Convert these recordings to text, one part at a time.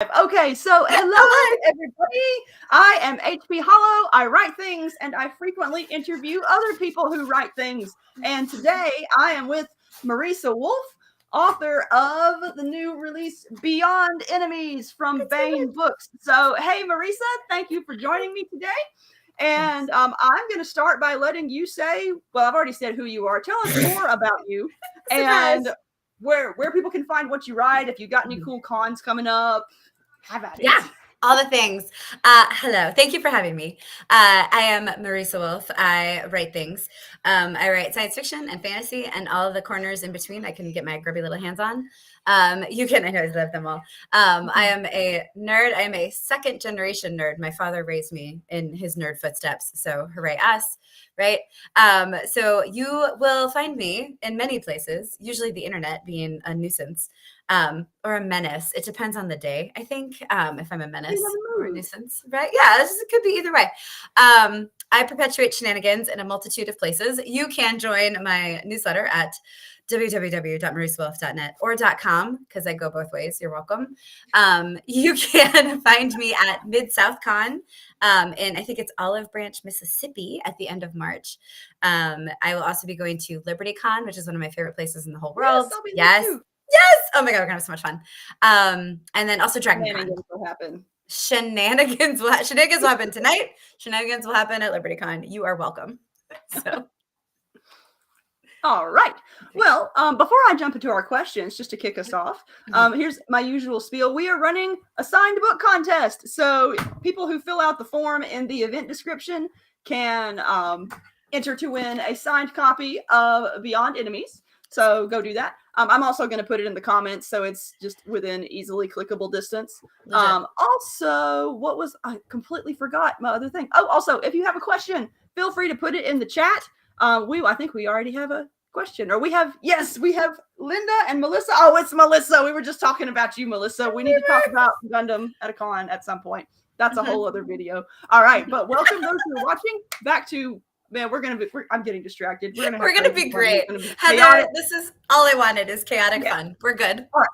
Okay, so hello everybody. I am HP Holo. I write things and I frequently interview other people who write things. And today I am with Marisa Wolf, author of the new release Beyond Enemies from Baen Books. So, hey Marisa, thank you for joining me today. And I'm going to start by letting you say, well, I've already said who you are. Tell us more about you and where people can find what you write. If you got any cool cons coming up, have at it. Yeah, all the things. Hello, thank you for having me. I am Marisa Wolf. I write things. I write science fiction and fantasy and all the corners in between I can get my grubby little hands on. I know I love them all. I am a nerd. I am a second generation nerd. My father raised me in his nerd footsteps. So hooray us, right? So you will find me in many places, usually the internet being a nuisance. Or a menace. It depends on the day, I think, if I'm a menace or a nuisance, right? Yeah, it could be either way. I perpetuate shenanigans in a multitude of places. You can join my newsletter at www.marisawolf.net or .com, because I go both ways. You're welcome. You can find me at Mid-South-Con in, I think it's Olive Branch, Mississippi at the end of March. I will also be going to LibertyCon, which is one of my favorite places in the whole world. Yes. Oh my God, we're gonna have so much fun. And then also Dragon Con. Shenanigans will happen. Shenanigans will happen tonight. Shenanigans will happen at LibertyCon. You are welcome. So. All right. Well, before I jump into our questions, just to kick us off, here's my usual spiel. We are running a signed book contest. So people who fill out the form in the event description can enter to win a signed copy of Beyond Enemies. So go do that. I'm also going to put it in the comments, so it's just within easily clickable distance. Also, I completely forgot my other thing. Oh, also, if you have a question, feel free to put it in the chat. I think we already have a question, or we have Linda and Melissa. Oh, it's Melissa. We were just talking about you, Melissa. We need to talk about Gundam at a con at some point. That's a whole other video. All right, but welcome those who are watching. Back to I'm getting distracted. We're gonna be great. Heather, this is all I wanted is chaotic fun. We're good. All right.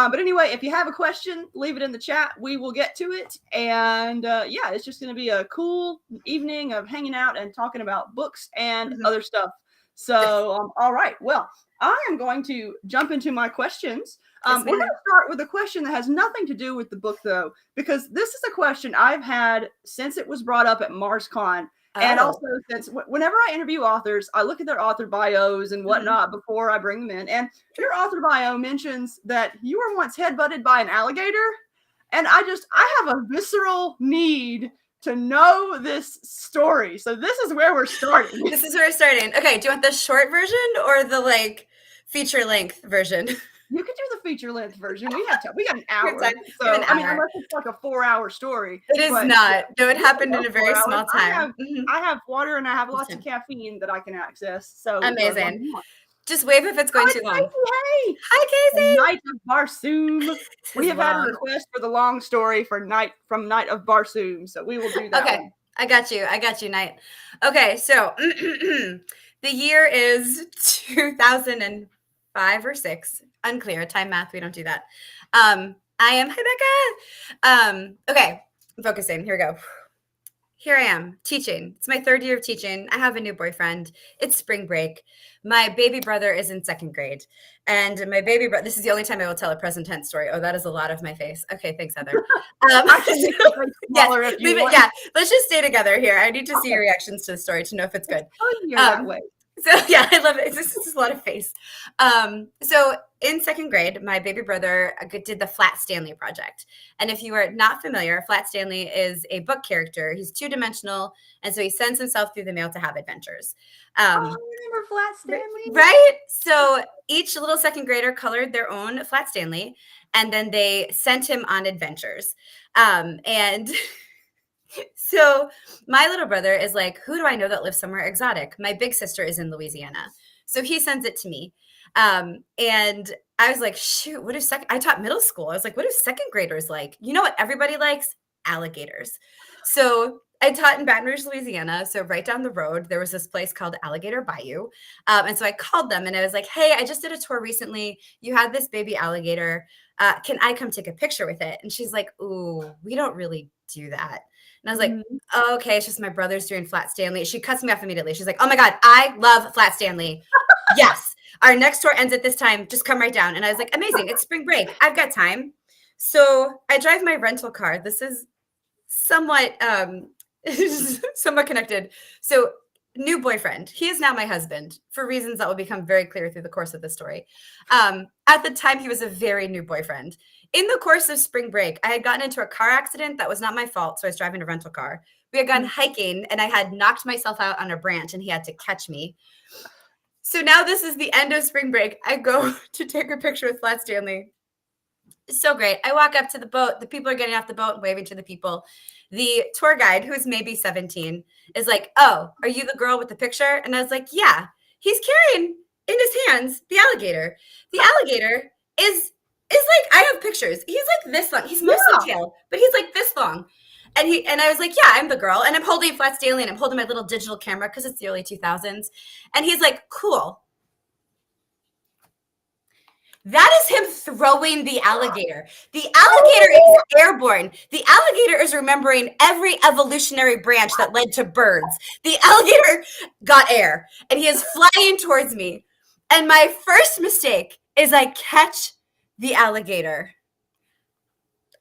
But anyway, if you have a question, leave it in the chat. We will get to it. And it's just gonna be a cool evening of hanging out and talking about books and other stuff. So all right. Well, I am going to jump into my questions. We're going to start with a question that has nothing to do with the book, though, because this is a question I've had since it was brought up at MarsCon. And also, since whenever I interview authors, I look at their author bios and whatnot before I bring them in. And your author bio mentions that you were once headbutted by an alligator. And I have a visceral need to know this story. So this is where we're starting. Okay, do you want the short version or the feature length version? You could do the feature length version. We got an hour. So I mean, unless it's like a 4-hour story. It is not. No, it happened in a very small time. I have water and I have lots of caffeine that I can access. So amazing. Just wave if it's going too long. Hey. Hi, Casey. Night of Barsoom. We have had a request for the long story from Night of Barsoom. So we will do that. Okay. One. I got you, Night. Okay, so the year is 2005 or 6. Unclear. Time math. We don't do that. I am Becca. Okay. I'm focusing. Here we go. Here I am teaching. It's my 3rd year of teaching. I have a new boyfriend. It's spring break. My baby brother is in 2nd grade. And my baby brother, this is the only time I will tell a present tense story. Oh, that is a lot of my face. Okay. Thanks, Heather. Yeah. Let's just stay together here. I need to see your reactions to the story to know if it's good. That way. So yeah, I love it. This is a lot of face. So in 2nd grade, my baby brother did the Flat Stanley project. And if you are not familiar, Flat Stanley is a book character. He's 2-dimensional. And so he sends himself through the mail to have adventures. I remember Flat Stanley. Right? So each little 2nd grader colored their own Flat Stanley. And then they sent him on adventures. And so my little brother is like, who do I know that lives somewhere exotic? My big sister is in Louisiana. So he sends it to me. And I was like, shoot, I taught middle school. I was like, what do 2nd graders like? You know what everybody likes? Alligators. So I taught in Baton Rouge, Louisiana. So right down the road, there was this place called Alligator Bayou. And so I called them and I was like, hey, I just did a tour recently. You had this baby alligator. Can I come take a picture with it? And she's like, ooh, we don't really do that. And I was like, oh, okay, it's just my brother's doing Flat Stanley. She cuts me off immediately. She's like, oh my God, I love Flat Stanley. Yes, our next tour ends at this time. Just come right down. And I was like, amazing. It's spring break. I've got time. So I drive my rental car. This is somewhat somewhat connected. So new boyfriend. He is now my husband for reasons that will become very clear through the course of the story. At the time, he was a very new boyfriend. In the course of spring break, I had gotten into a car accident that was not my fault. So I was driving a rental car. We had gone hiking and I had knocked myself out on a branch and he had to catch me. So now this is the end of spring break. I go to take a picture with Flat Stanley. It's so great. I walk up to the boat. The people are getting off the boat and waving to the people. The tour guide, who's maybe 17, is like, oh, are you the girl with the picture? And I was like, yeah. He's carrying in his hands the alligator. The alligator is like, I have pictures. He's like this long. He's mostly tail, but he's like this long. And I was like, yeah, I'm the girl. And I'm holding Flat Stanley and I'm holding my little digital camera because it's the early 2000s. And he's like, cool. That is him throwing the alligator. The alligator is airborne. The alligator is remembering every evolutionary branch that led to birds. The alligator got air and he is flying towards me. And my first mistake is I catch the alligator.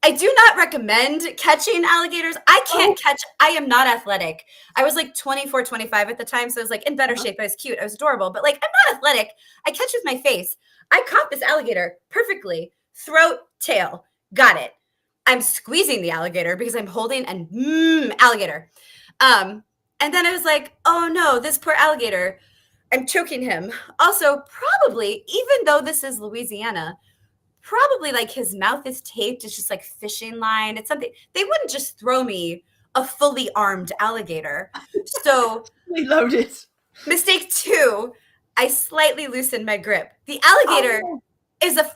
I do not recommend catching alligators. I can't catch. I am not athletic. I was like 24, 25 at the time. So I was like in better shape. I was cute. I was adorable. But like, I'm not athletic. I catch with my face. I caught this alligator perfectly. Throat, tail. Got it. I'm squeezing the alligator because I'm holding an alligator. And then I was like, oh no, this poor alligator. I'm choking him. Also, probably, even though this is Louisiana, probably like his mouth is taped. It's just like fishing line. It's something. They wouldn't just throw me a fully armed alligator. So we loaded. Mistake 2, I slightly loosened my grip. The alligator is a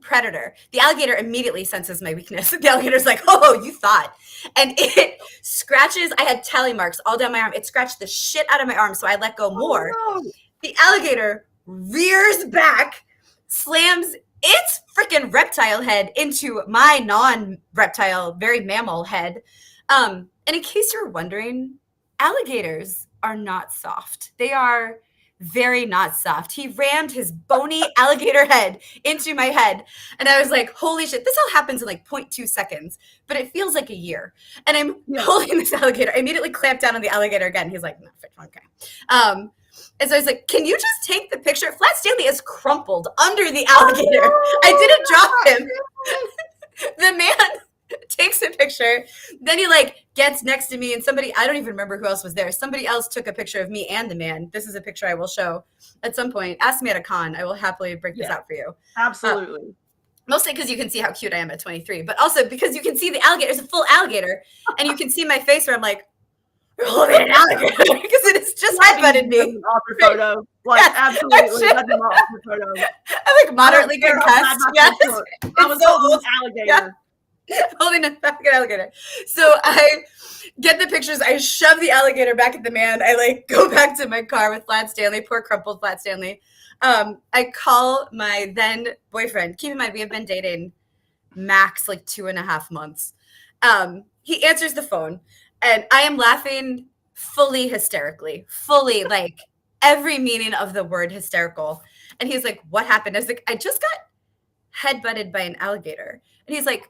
predator. The alligator immediately senses my weakness. The alligator's like, oh, you thought. And it scratches. I had tally marks all down my arm. It scratched the shit out of my arm. So I let go more. No. The alligator rears back, slams its freaking reptile head into my non-reptile, very mammal head. And in case you're wondering, alligators are not soft. They are very not soft. He rammed his bony alligator head into my head. And I was like, holy shit, this all happens in like 0.2 seconds, but it feels like a year. And I'm holding this alligator. I immediately clamped down on the alligator again. He's like, no, okay. And so I was like, can you just take the picture? Flat Stanley is crumpled under the alligator. I didn't drop him. The man takes a picture. Then he like gets next to me and somebody, I don't even remember who else was there. Somebody else took a picture of me and the man. This is a picture I will show at some point. Ask me at a con. I will happily break this out for you. Absolutely. Mostly because you can see how cute I am at 23, but also because you can see the alligator. It's a full alligator. And you can see my face where I'm like, you're holding an alligator because it is just headbutted me. Author photo. Like, absolutely. That's an author photo. I'm like moderately concussed. Yes. I was holding an alligator. Yeah. Holding a fucking alligator. So I get the pictures. I shove the alligator back at the man. I like go back to my car with Flat Stanley, poor crumpled Flat Stanley. I call my then boyfriend. Keep in mind, we have been dating max like 2.5 months. He answers the phone. And I am laughing fully hysterically, fully like every meaning of the word hysterical. And he's like, what happened? I was like, I just got headbutted by an alligator. And he's like,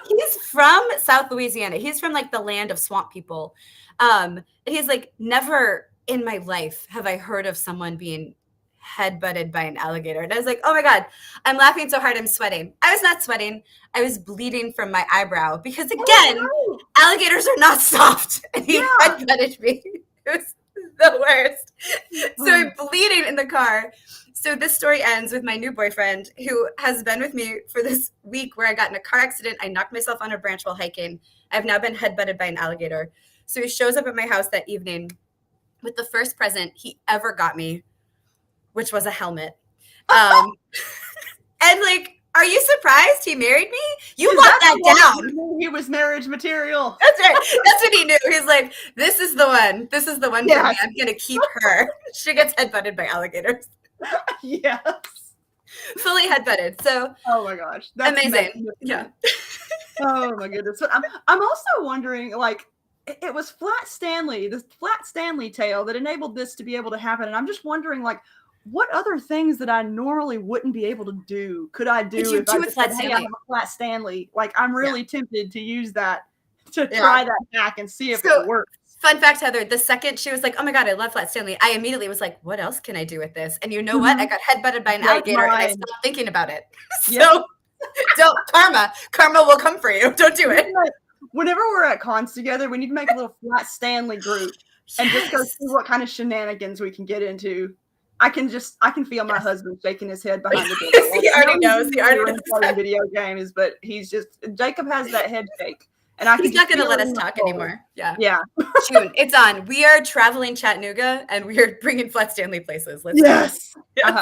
he's from South Louisiana. He's from like the land of swamp people. And he's like, never in my life have I heard of someone being headbutted by an alligator. And I was like, oh my God, I'm laughing so hard I'm sweating. I was not sweating. I was bleeding from my eyebrow because again, alligators are not soft. And he headbutted me. It was the worst. So I'm bleeding in the car. So this story ends with my new boyfriend who has been with me for this week where I got in a car accident. I knocked myself on a branch while hiking. I've now been headbutted by an alligator. So he shows up at my house that evening with the first present he ever got me, which was a helmet. And like, are you surprised he married me? You locked that down. He was marriage material. That's right. That's what he knew. He's like, this is the one. This is the one for me. I'm going to keep her. She gets headbutted by alligators. Yes. Fully headbutted. So Oh my gosh, that's amazing. Yeah. Oh my goodness. But I'm also wondering, like, it was Flat Stanley, this Flat Stanley tale that enabled this to be able to happen. And I'm just wondering, like, what other things that I normally wouldn't be able to do could I do Could you if do I with just Flat said, hey, I Stanley? have a Flat Stanley? Like, I'm really tempted to use that to Yeah. try that hack and see if So- it works. Fun fact, Heather, the second she was like, oh my God, I love Flat Stanley, I immediately was like, what else can I do with this? And you know what? I got headbutted by an Great alligator and I mind. stopped thinking about it. Yep. So don't, karma will come for you. Don't do it. Whenever we're at cons together, we need to make a little Flat Stanley group and just go see what kind of shenanigans we can get into. I can feel my husband shaking his head behind the door. He already knows. He already knows. Playing video games, but Jacob has that head shake, and He's not going to let us talk anymore. Yeah. Yeah. June, it's on. We are traveling Chattanooga, and we are bringing Flat Stanley places. Let's yes. Yes.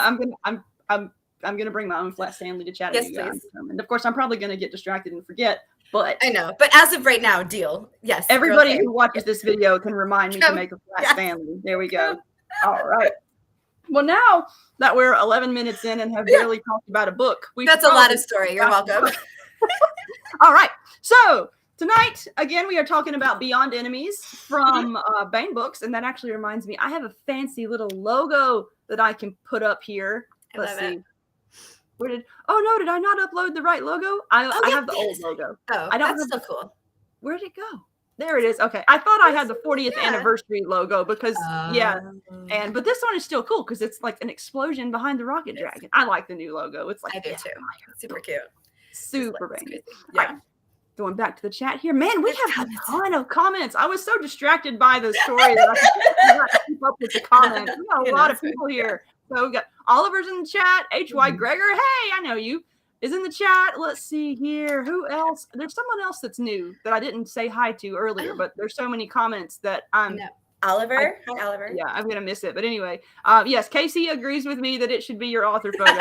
I'm gonna bring my own Flat Stanley to Chattanooga. Yes, please. And of course, I'm probably gonna get distracted and forget. But I know. But as of right now, deal. Yes. everybody who watches this video can remind me to make a Flat Stanley. There we go. All right. Well, now that we're 11 minutes in and have barely talked about a book, that's a lot of story. You're welcome. All right. So tonight, again, we are talking about Beyond Enemies from Baen Books, and that actually reminds me, I have a fancy little logo that I can put up here. Let's see. Did I not upload the right logo? I have the old logo. Oh, that's still cool. Where did it go? There it is. Okay. I thought I had the 40th anniversary logo because but this one is still cool because it's like an explosion behind the rocket dragon. I like the new logo. It's like I do too. Super cute. Super Baen. Yeah. Right. Going back to the chat here, man, we have a ton of comments. I was so distracted by the story that I could not keep up with the comments. We got a lot of people here. So we got Oliver's in the chat. H.Y. Gregor, hey, I know you, is in the chat. Let's see here. Who else? There's someone else that's new that I didn't say hi to earlier, but there's so many comments that I'm... Oliver? Hi, Oliver. Yeah, I'm going to miss it. But anyway, yes, Casey agrees with me that it should be your author photo.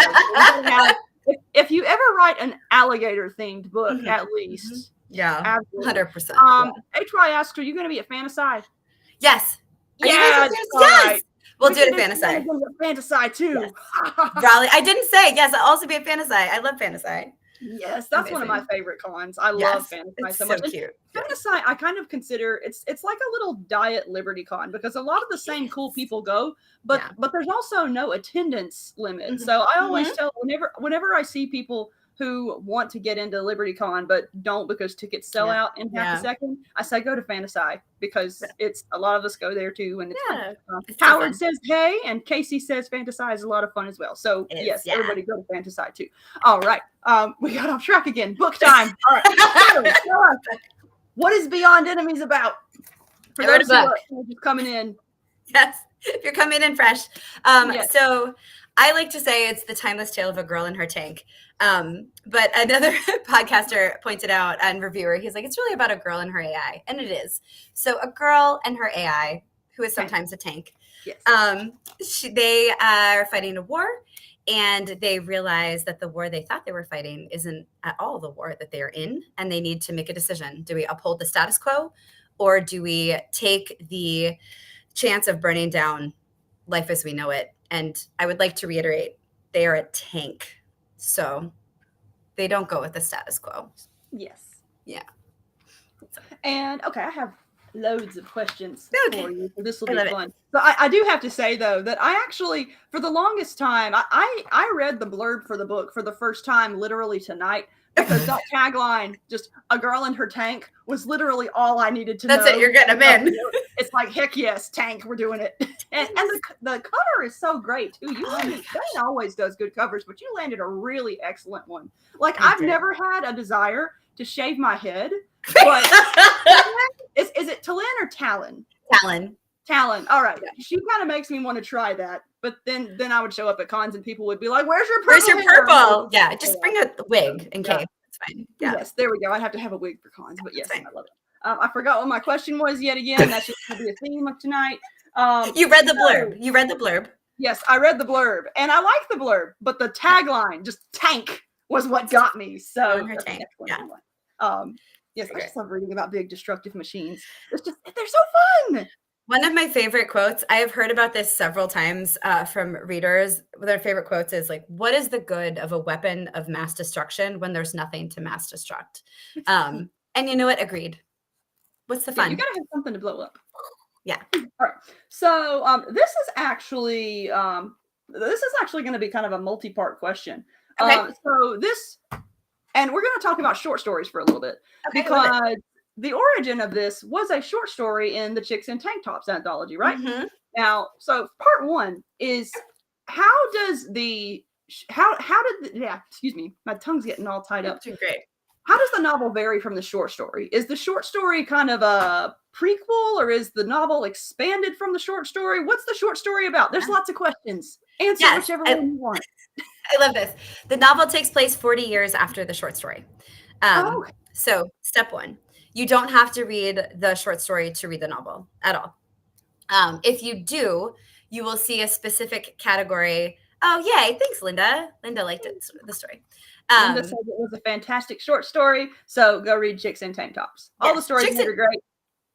If you ever write an alligator-themed book, at least. Yeah, absolutely. 100%. HY asks, are you going to be at Fantasy? Yes. Yes. Yes. We'll do it at Fantasy. Fantasy too. Yes. Raleigh. I didn't say yes. I'll also be at Fantasy. I love Fantasy. Yes, that's one of my favorite cons. I love Fantasy so much. So cute. Fantasy, I kind of consider it's like a little diet Liberty Con because a lot of the same cool people go, but there's also no attendance limit. So I always tell whenever I see people who want to get into Liberty Con but don't because tickets sell out in half a second, I say go to Fantasy because it's a lot of us go there too, and it's fun. Howard says hey, and Casey says Fantasy is a lot of fun as well. So yes, everybody go to Fantasy too. All right, we got off track again. Book time. All right, what is Beyond Enemies about? For those who are just coming in. Yes, if you're coming in fresh. So I like to say it's the timeless tale of a girl in her tank. But another podcaster pointed out and reviewer, he's like, it's really about a girl and her AI. And it is. So a girl and her AI, who is sometimes a tank, they are fighting a war, and they realize that the war they thought they were fighting isn't at all the war that they're in. And they need to make a decision. Do we uphold the status quo, or do we take the chance of burning down life as we know it? And I would like to reiterate, they are a tank. So they don't go with the status quo. Yes. Yeah. And okay, I have loads of questions for you. So this will be fun. So I do have to say though that I actually, for the longest time, I read the blurb for the book for the first time literally tonight because that tagline, just a girl in her tank, was literally all I needed to know. That's it. You're getting them in. It's like, heck yes, tank, we're doing it. And the cover is so great too. Baen always does good covers, but you landed a really excellent one. Like I've never had a desire to shave my head, but is it Talinn or Talon? Talon. All right. Yeah. She kind of makes me want to try that. But then I would show up at cons and people would be like, where's your purple? Yeah, just bring a wig in case. It's fine. Yeah. Yes, there we go. I'd have to have a wig for cons, but yes, I love it. I forgot what my question was yet again. That's just going to be a theme of tonight. You read the blurb. You read the blurb. Yes, I read the blurb. And I like the blurb, but the tagline, just tank, was what got me. So her tank. Yes, I just love reading about big destructive machines. They're so fun. One of my favorite quotes, I have heard about this several times from readers. Their favorite quotes is like, what is the good of a weapon of mass destruction when there's nothing to mass destruct? And you know what? Agreed. What's the Yeah, you fun? gotta have something to blow up. Yeah. All right. So this is actually going to be kind of a multi-part question. Okay. So this, and we're going to talk about short stories for a little bit Okay, because the origin of this was a short story in the Chicks in Tank Tops anthology, right? Mm-hmm. Now, so part one is how did excuse me, my tongue's getting all tied up. Doing great. How does the novel vary from the short story? Is the short story kind of a prequel, or is the novel expanded from the short story? What's the short story about? There's lots of questions. Answer whichever one you want. I love this. The novel takes place 40 years after the short story. Okay. So step one, you don't have to read the short story to read the novel at all. If you do, you will see a specific category. Oh, yay. Thanks, Linda. Linda liked it, the story. Linda said it was a fantastic short story, so go read Chicks in Tank Tops. All the stories in it are great,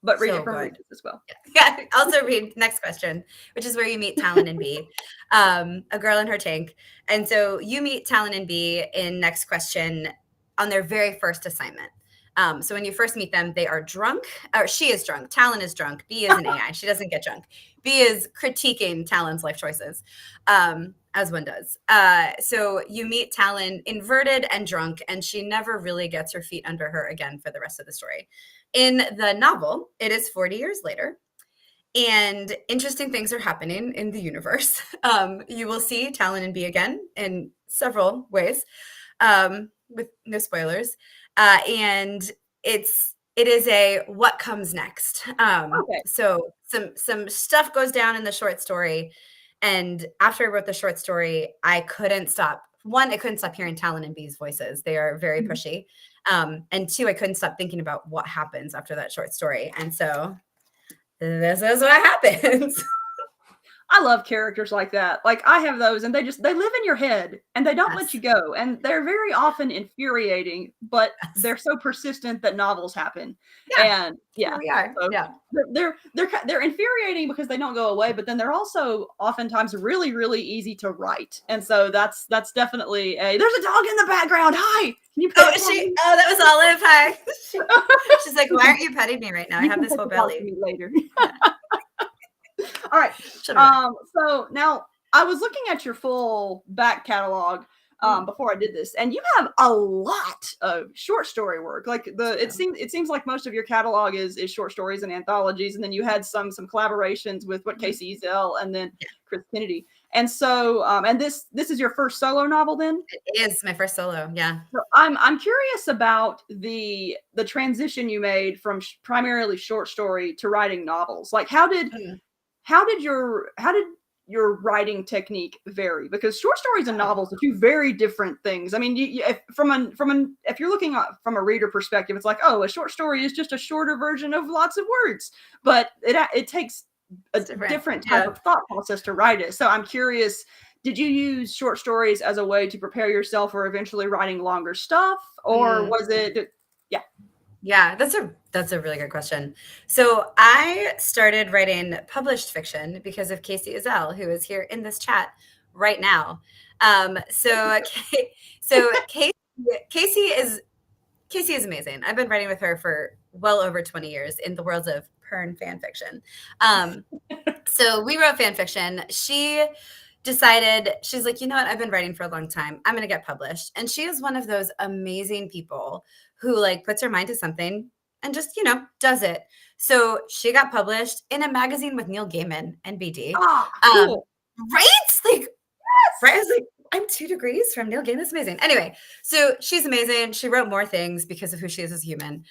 but read it from readers as well. Yeah. Also read next question, which is where you meet Talinn and Bee, a girl in her tank. And so you meet Talinn and Bee in next question on their very first assignment. So when you first meet them, they are drunk, or she is drunk. Talinn is drunk. Bee is an AI. She doesn't get drunk. Bee is critiquing Talon's life choices, as one does. So you meet Talinn inverted and drunk, and she never really gets her feet under her again for the rest of the story. In the novel, it is 40 years later, and interesting things are happening in the universe. You will see Talinn and Bee again in several ways, with no spoilers. And it is a what comes next. So some stuff goes down in the short story, and after I wrote the short story, I couldn't stop. One, I couldn't stop hearing Talinn and Bee's voices. They are very pushy. And two, I couldn't stop thinking about what happens after that short story. And so this is what happens. I love characters like that. Like I have those, and they live in your head, and they don't let you go. And they're very often infuriating, but they're so persistent that novels happen. Yeah. And yeah, we are. so Yeah. They're infuriating because they don't go away, but then they're also oftentimes really, really easy to write. And so that's definitely there's a dog in the background. Hi. Can you pet me? Oh, that was Olive. Hi. She's like, why aren't you petting me right now? I have this whole belly. Later. All right. So now I was looking at your full back catalog before I did this, and you have a lot of short story work. Like it seems like most of your catalog is short stories and anthologies, and then you had some collaborations with Casey Ezel and then Chris Kennedy. And so and this is your first solo novel then? It is my first solo, yeah. So I'm curious about the transition you made from primarily short story to writing novels. Like how did your writing technique vary? Because short stories and novels are two very different things. I mean, if you're looking at from a reader perspective, it's like, oh, a short story is just a shorter version of lots of words, but it takes a different type of thought process to write it. So I'm curious, did you use short stories as a way to prepare yourself for eventually writing longer stuff, or was it? Yeah, that's a really good question. So I started writing published fiction because of Casey Ezel, who is here in this chat right now. So Casey is amazing. I've been writing with her for well over 20 years in the worlds of Pern fan fiction. So we wrote fan fiction. She decided, she's like, you know what? I've been writing for a long time. I'm going to get published. And she is one of those amazing people who like puts her mind to something and just, does it. So she got published in a magazine with Neil Gaiman and BD. Cool. Right? Like, right? I was like, I'm 2 degrees from Neil Gaiman. That's amazing. Anyway, so she's amazing. She wrote more things because of who she is as a human.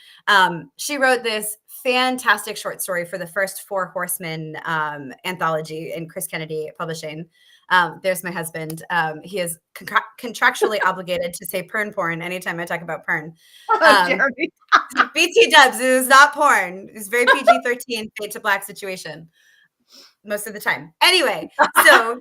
She wrote this fantastic short story for the first Four Horsemen anthology in Chris Kennedy Publishing. There's my husband. He is contractually obligated to say Pern porn anytime I talk about Pern. BT dubs, it is not porn. It's very PG-13 fade to black situation most of the time. Anyway, so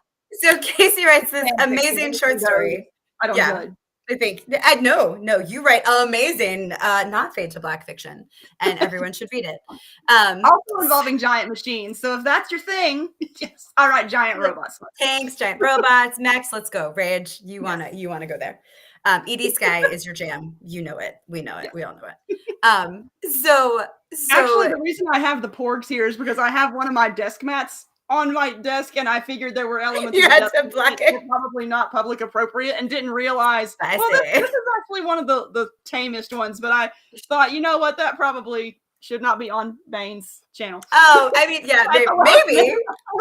Casey writes this amazing short story. I don't know. I think no, you write amazing, not fade to black fiction, and everyone should read it. Also involving giant machines. So if that's your thing, yes. All right, giant robots. Tanks, giant robots. Max, let's go. Rage, you wanna go there. ED Sky is your jam. You know it. We know it. Yeah. We all know it. So actually, the reason I have the porgs here is because I have one of my desk mats on my desk, and I figured there were elements you of had the to block that it. were probably not public appropriate, and didn't realize. I Well, this see. is actually one of the tamest ones, but I thought, you know what, that probably should not be on Baen's channel. Oh, I mean, yeah, maybe.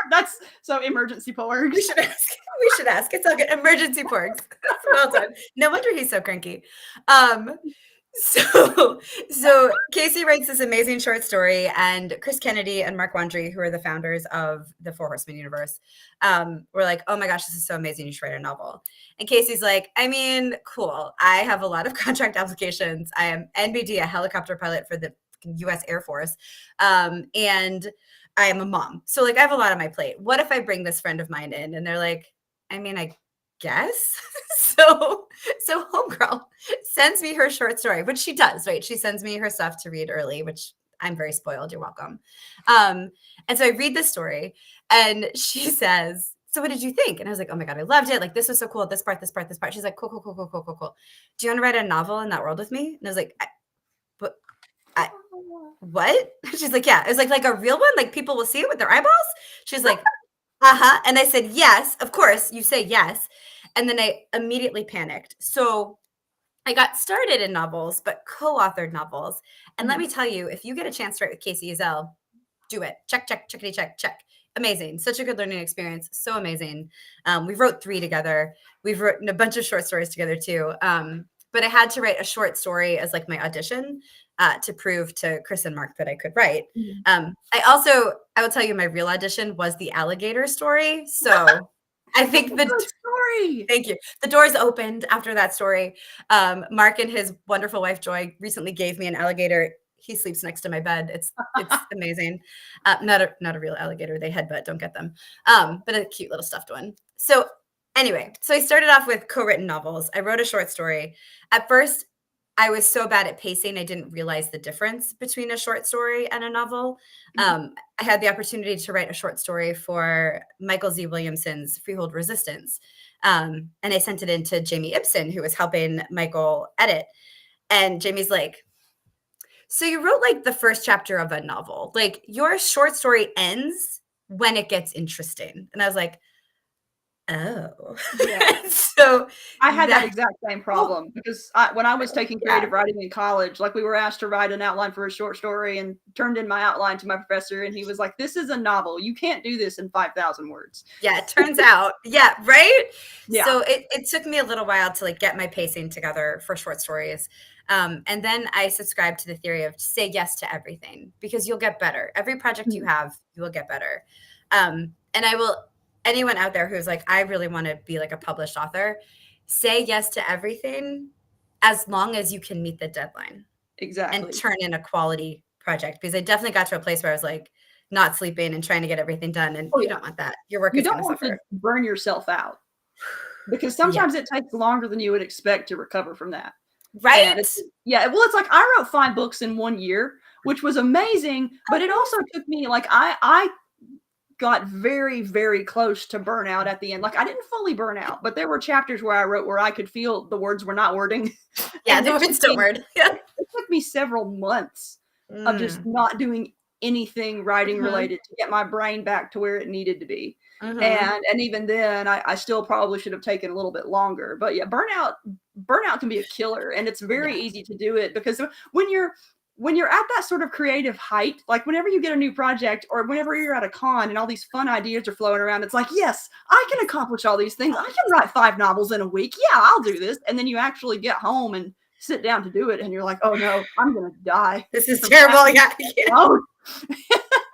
That's so emergency porgs. We should ask. We should ask. It's all good. Emergency porgs. Well done. No wonder he's so cranky. So Casey writes this amazing short story, and Chris Kennedy and Mark Wandry, who are the founders of the Four Horsemen universe, were like, "Oh my gosh, this is so amazing! You should write a novel." And Casey's like, "I mean, cool. I have a lot of contract applications. I am NBD, a helicopter pilot for the U.S. Air Force, and I am a mom. So like, I have a lot on my plate. What if I bring this friend of mine in?" And they're like, "I mean, I guess." So homegirl sends me her short story, which she does, right? She sends me her stuff to read early, which I'm very spoiled. You're welcome. And so I read the story, and she says, "So what did you think?" And I was like, "Oh my God, I loved it. Like, this was so cool. This part. She's like, cool. Do you want to write a novel in that world with me?" And I was like, what? She's like, "Yeah." It was like a real one? Like people will see it with their eyeballs? She's like, uh-huh. And I said, "Yes, of course." You say yes. And then I immediately panicked. So I got started in novels, but co-authored novels. And let me tell you, if you get a chance to write with Casey Ezel, do it. Check, chickadee, check. Amazing. Such a good learning experience. So amazing. We wrote 3 together. We've written a bunch of short stories together too. But I had to write a short story as like my audition to prove to Chris and Mark that I could write. I will tell you, my real audition was the alligator story. So I think the story. Thank you. The doors opened after that story. Mark and his wonderful wife Joy recently gave me an alligator. He sleeps next to my bed. It's amazing. Not a real alligator. They headbutt. Don't get them. But a cute little stuffed one. So anyway, so I started off with co-written novels. I wrote a short story. At first, I was so bad at pacing, I didn't realize the difference between a short story and a novel. I had the opportunity to write a short story for Michael Z. Williamson's Freehold Resistance. And I sent it in to Jamie Ibsen, who was helping Michael edit. And Jamie's like, "So you wrote like the first chapter of a novel. Like your short story ends when it gets interesting." And I was like, oh. Yeah. So I had that exact same problem because when I was taking creative writing in college, like we were asked to write an outline for a short story and turned in my outline to my professor, and he was like, "This is a novel. You can't do this in 5,000 words." Yeah, it turns out. Yeah, right? Yeah. So it took me a little while to like get my pacing together for short stories. And then I subscribed to the theory of say yes to everything because you'll get better. Every project you have, you will get better. And anyone out there who's like, I really want to be like a published author, say yes to everything as long as you can meet the deadline. Exactly. And turn in a quality project. Because I definitely got to a place where I was like not sleeping and trying to get everything done. And you don't want that. Your work is going to suffer. You don't want to burn yourself out. Because sometimes it takes longer than you would expect to recover from that. Right? Well, it's like I wrote 5 books in 1 year, which was amazing. But it also took me like I got very, very close to burnout at the end. Like I didn't fully burn out, but there were chapters where I wrote where I could feel the words were not wording. Yeah, the words don't word. Yeah. It took me several months of just not doing anything writing related to get my brain back to where it needed to be. And even then I still probably should have taken a little bit longer. But yeah, burnout can be a killer, and it's very easy to do it because when you're at that sort of creative height, like whenever you get a new project or whenever you're at a con and all these fun ideas are flowing around, it's like, yes, I can accomplish all these things. I can write 5 novels in a week. Yeah, I'll do this. And then you actually get home and sit down to do it. And you're like, oh no, I'm going to die. This is terrible. Yeah. Oh.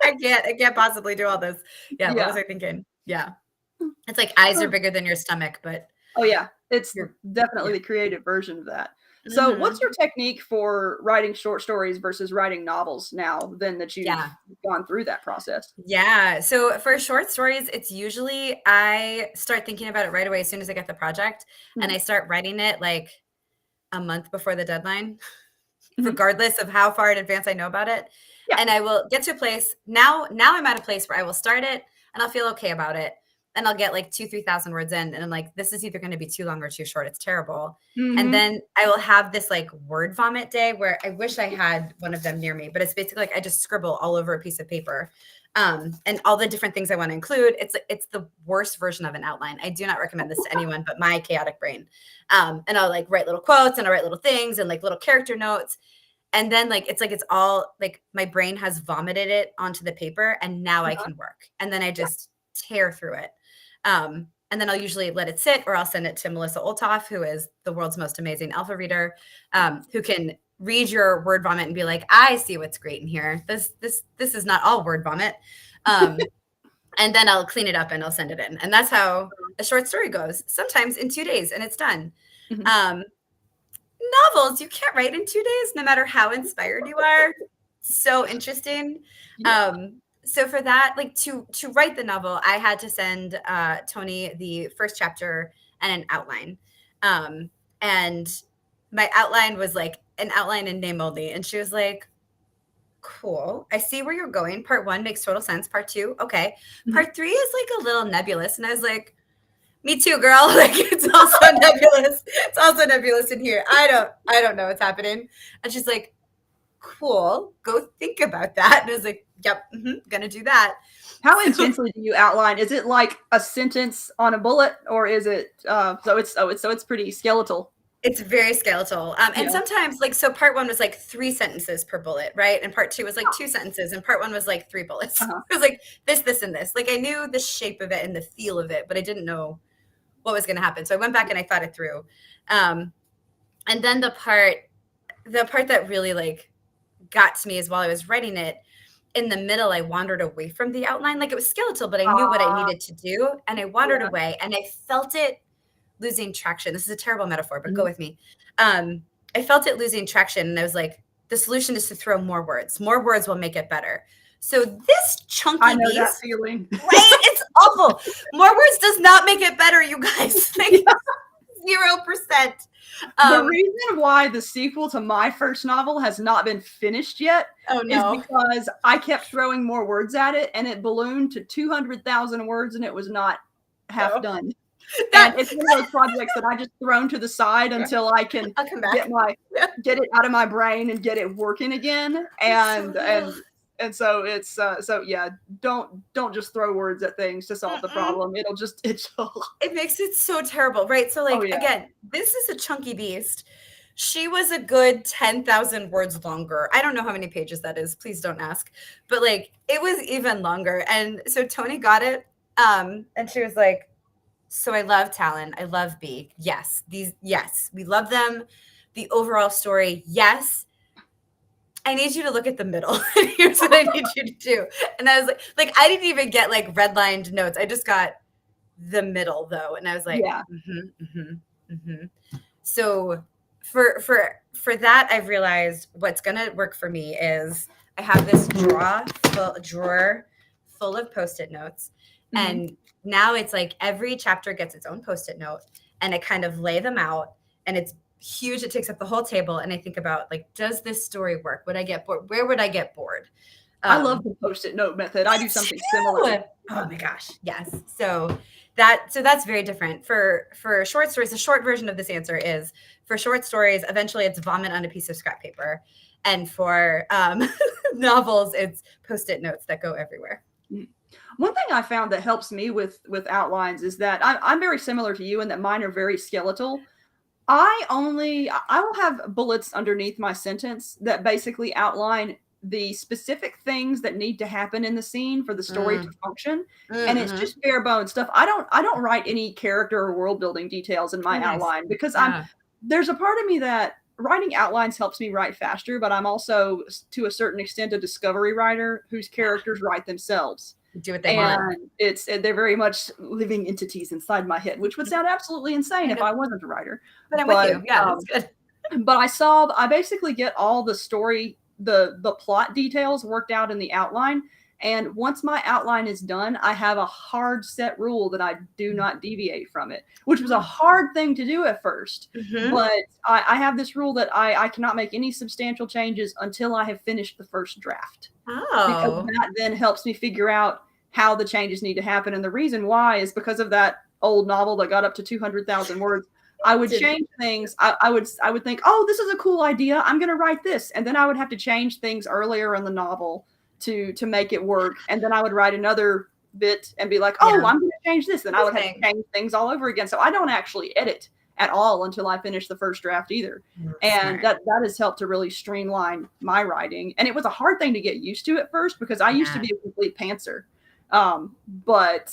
I can't possibly do all this. Yeah. What was I thinking? Yeah. It's like eyes are bigger than your stomach, but. Oh yeah. It's definitely the creative version of that. So what's your technique for writing short stories versus writing novels now then that you've gone through that process? Yeah. So for short stories, it's usually I start thinking about it right away as soon as I get the project and I start writing it like a month before the deadline, regardless of how far in advance I know about it. Yeah. And I will get to a place now I'm at a place where I will start it and I'll feel okay about it. And I'll get like 3,000 words in. And I'm like, this is either going to be too long or too short. It's terrible. And then I will have this like word vomit day where I wish I had one of them near me, but it's basically like I just scribble all over a piece of paper. And all the different things I want to include. It's the worst version of an outline. I do not recommend this to anyone but my chaotic brain. And I'll like write little quotes and I'll write little things and like little character notes. And then it's all like my brain has vomited it onto the paper and now I can work. And then I just tear through it. And then I'll usually let it sit or I'll send it to Melissa Olthoff, who is the world's most amazing alpha reader, who can read your word vomit and be like, I see what's great in here. This is not all word vomit. And then I'll clean it up and I'll send it in. And that's how a short story goes, sometimes in 2 days and it's done. Novels, you can't write in 2 days, no matter how inspired you are. So interesting. So for that, like to write the novel, I had to send Tony the first chapter and an outline. And my outline was like an outline in name only. And she was like, cool. I see where you're going. Part 1 makes total sense. Part 2, okay. Part 3 is like a little nebulous. And I was like, me too, girl. Like it's also nebulous. It's also nebulous in here. I don't know what's happening. And she's like, cool. Go think about that. And I was like, yep, gonna do that. How intensely do you outline? Is it like a sentence on a bullet, or is it so it's pretty skeletal? It's very skeletal. And sometimes so part 1 was like 3 sentences per bullet, right? And part 2 was like 2 sentences, and part 1 was like 3 bullets. It was like this, and this. Like I knew the shape of it and the feel of it, but I didn't know what was going to happen. So I went back and I thought it through. And then the part that really like got to me is while I was writing it, in the middle, I wandered away from the outline. Like it was skeletal, but I knew what I needed to do. And I wandered away and I felt it losing traction. This is a terrible metaphor, but go with me. I felt it losing traction. And I was like, the solution is to throw more words. More words will make it better. So this chunky beast, that feeling. Right? It's awful. More words does not make it better, you guys. Like 0%. The reason why the sequel to my first novel has not been finished yet is because I kept throwing more words at it, and it ballooned to 200,000 words, and it was not half done. And it's one of those projects that I just thrown to the side until I can get it out of my brain and get it working again. And so it's don't just throw words at things to solve the problem. It makes it so terrible, right? So again, this is a chunky beast. She was a good 10,000 words longer. I don't know how many pages that is. Please don't ask. But like it was even longer. And so Tony got it. And she was like, so I love Talinn. I love Bee. Yes. We love them. The overall story. Yes. I need you to look at the middle. Here's what I need you to do. And I was like, I didn't even get like redlined notes. I just got the middle though. And I was like, So for that, I've realized what's going to work for me is I have this drawer full of Post-it notes. And now it's like every chapter gets its own Post-it note, and I kind of lay them out, and it's huge. It takes up the whole table. And I think about like, does this story work? Would I get bored? Where would I get bored? I love the Post-it note method. I do something similar. Oh my gosh. Yes. So that's very different for short stories. The short version of this answer is for short stories, eventually it's vomit on a piece of scrap paper. And for novels, it's Post-it notes that go everywhere. One thing I found that helps me with outlines is that I'm very similar to you in that mine are very skeletal. I will have bullets underneath my sentence that basically outline the specific things that need to happen in the scene for the story to function. And it's just bare bones stuff. I don't write any character or world building details in my outline because there's a part of me that writing outlines helps me write faster, but I'm also to a certain extent a discovery writer whose characters write themselves. Do what they want. They're very much living entities inside my head, which would sound absolutely insane if I wasn't a writer. But I'm with you. Yeah, that's good. But I basically get all the story, the plot details worked out in the outline. And once my outline is done, I have a hard set rule that I do not deviate from it, which was a hard thing to do at first. But I have this rule that I cannot make any substantial changes until I have finished the first draft. Because that then helps me figure out how the changes need to happen. And the reason why is because of that old novel that got up to 200,000 words. I would change things. I would think, oh, this is a cool idea. I'm going to write this. And then I would have to change things earlier in the novel to make it work. And then I would write another bit and be like, oh, I'm going to change this. And I would have to change things all over again. So I don't actually edit at all until I finish the first draft either. And that has helped to really streamline my writing. And it was a hard thing to get used to at first because I used to be a complete pantser. But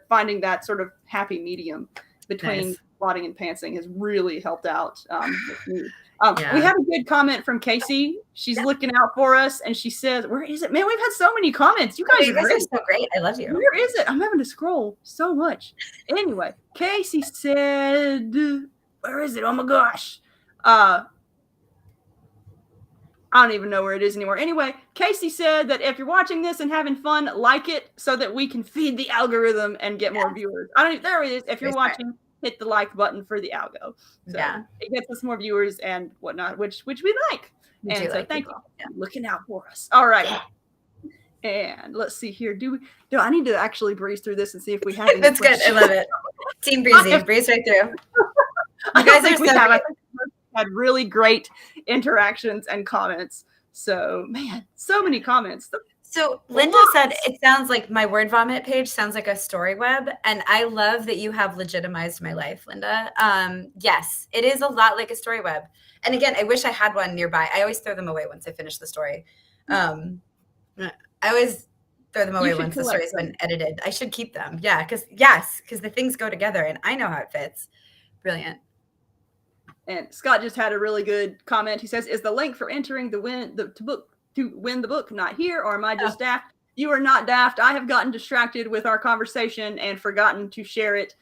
finding that sort of happy medium between plotting and pantsing has really helped out with me. We have a good comment from Casey. She's looking out for us, and she says, "Where is it, man? We've had so many comments. You guys are so great. I love you. Where is it? I'm having to scroll so much." Anyway, Casey said, "Where is it? Oh my gosh." I don't even know where it is anymore. Anyway, Casey said that if you're watching this and having fun, like it so that we can feed the algorithm and get more viewers. There it is. If you're watching, hit the like button for the algo. So it gets us more viewers and whatnot, which we like. And so thank you for looking out for us. All right. And let's see here. Do I need to actually breeze through this and see if we have any That's questions? Good. I love it. Team Breezy. Breeze right through. You guys are so good. I think we had really great interactions and comments. So, man, so many comments. So Linda said, it sounds like my word vomit page sounds like a story web. And I love that you have legitimized my life, Linda. Yes, it is a lot like a story web. And again, I wish I had one nearby. I always throw them away once I finish the story. I always throw them away once the story's been edited. I should keep them. Yeah, because the things go together and I know how it fits. Brilliant. And Scott just had a really good comment. He says, is the link for entering to win the book not here, or am I just daft? You are not daft. I have gotten distracted with our conversation and forgotten to share it.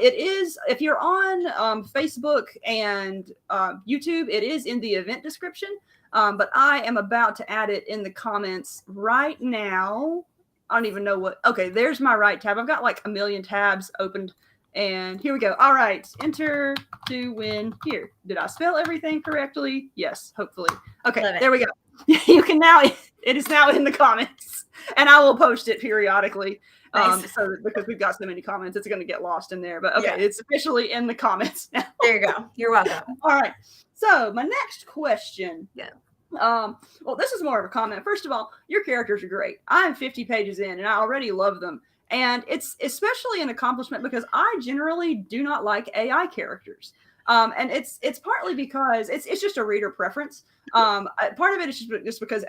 It is, if you're on Facebook and YouTube, it is in the event description. But I am about to add it in the comments right now. I don't even know what. Okay, there's my right tab. I've got like a million tabs opened. And here we go. All right. Enter to win here. Did I spell everything correctly? Yes, hopefully. Okay, there we go. You can now, it is now in the comments. And I will post it periodically. So because we've got so many comments, it's going to get lost in there. But okay, it's officially in the comments now. There you go. You're welcome. All right. So my next question. Well, this is more of a comment. First of all, your characters are great. I'm 50 pages in and I already love them. And it's especially an accomplishment because I generally do not like AI characters. And it's partly because it's just a reader preference. Part of it is just because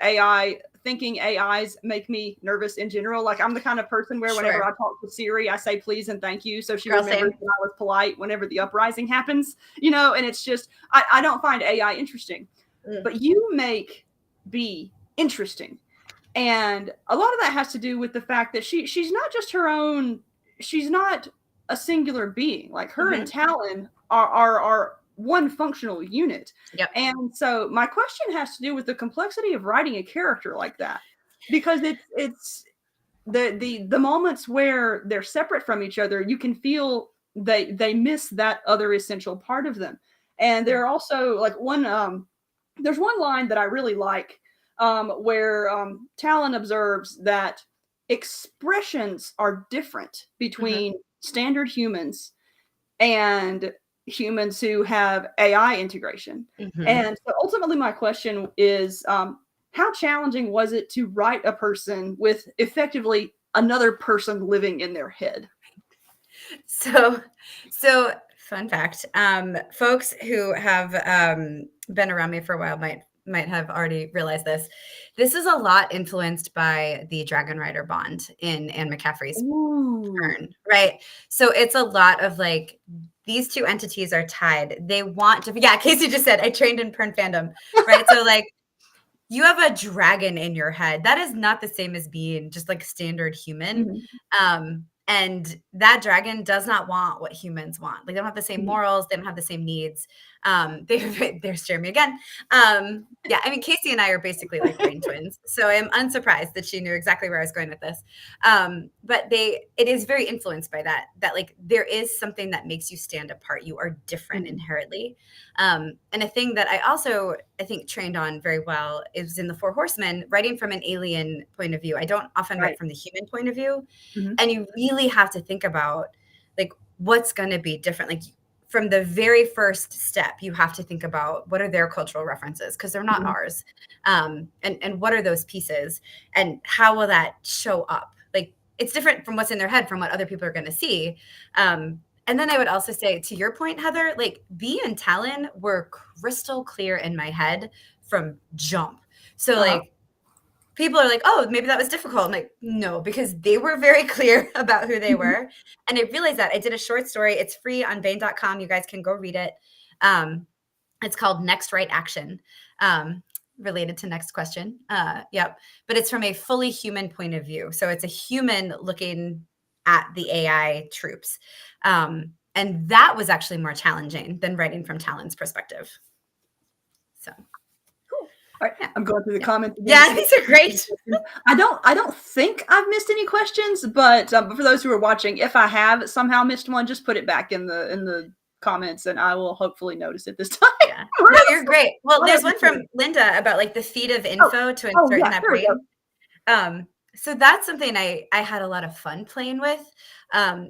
thinking AIs make me nervous in general. Like I'm the kind of person where whenever I talk to Siri, I say please and thank you. So she remembers that I was polite whenever the uprising happens, and it's just, I don't find AI interesting, but you make Bee interesting. And a lot of that has to do with the fact that she's not just her own, she's not a singular being. Like her and Talinn are one functional unit. Yep. And so my question has to do with the complexity of writing a character like that, because it's the moments where they're separate from each other, you can feel they miss that other essential part of them. And there are also like there's one line that I really like, where Talinn observes that expressions are different between standard humans and humans who have AI integration. And so ultimately my question is, how challenging was it to write a person with effectively another person living in their head? So fun fact, folks who have been around me for a while might have already realized this. This is a lot influenced by the Dragon Rider bond in Anne McCaffrey's Turn, right? So it's a lot of like, these two entities are tied. They want to, Casey just said, I trained in Pern fandom, right? So like, you have a dragon in your head. That is not the same as being just like standard human. And that dragon does not want what humans want. Like they don't have the same morals. They don't have the same needs. They're staring me again. Yeah, I mean, Casey and I are basically like brain twins, so I'm unsurprised that she knew exactly where I was going with this. But it is very influenced by that like there is something that makes you stand apart. You are different inherently. And a thing that I think trained on very well is in the Four Horsemen, writing from an alien point of view. I don't often write from the human point of view, and you really have to think about like what's going to be different. Like from the very first step, you have to think about what are their cultural references because they're not ours, and what are those pieces, and how will that show up? Like it's different from what's in their head from what other people are going to see. And then I would also say, to your point, Heather, like Bee and Talinn were crystal clear in my head from jump. So like people are like, oh, maybe that was difficult. I'm like, no, because they were very clear about who they were. And I realized that I did a short story. It's free on Baen.com. You guys can go read it. It's called Next Right Action, related to next question. Yep. But it's from a fully human point of view. So it's a human looking at the AI troops. And that was actually more challenging than writing from Tallinn's perspective. So. All right, I'm going through the comments. Yeah, these are great. I don't think I've missed any questions, but for those who are watching, if I have somehow missed one, just put it back in the comments, and I will hopefully notice it this time. Yeah, no, you're great. Well, there's one from Linda about like the feed of info to insert in that brain. So that's something I had a lot of fun playing with,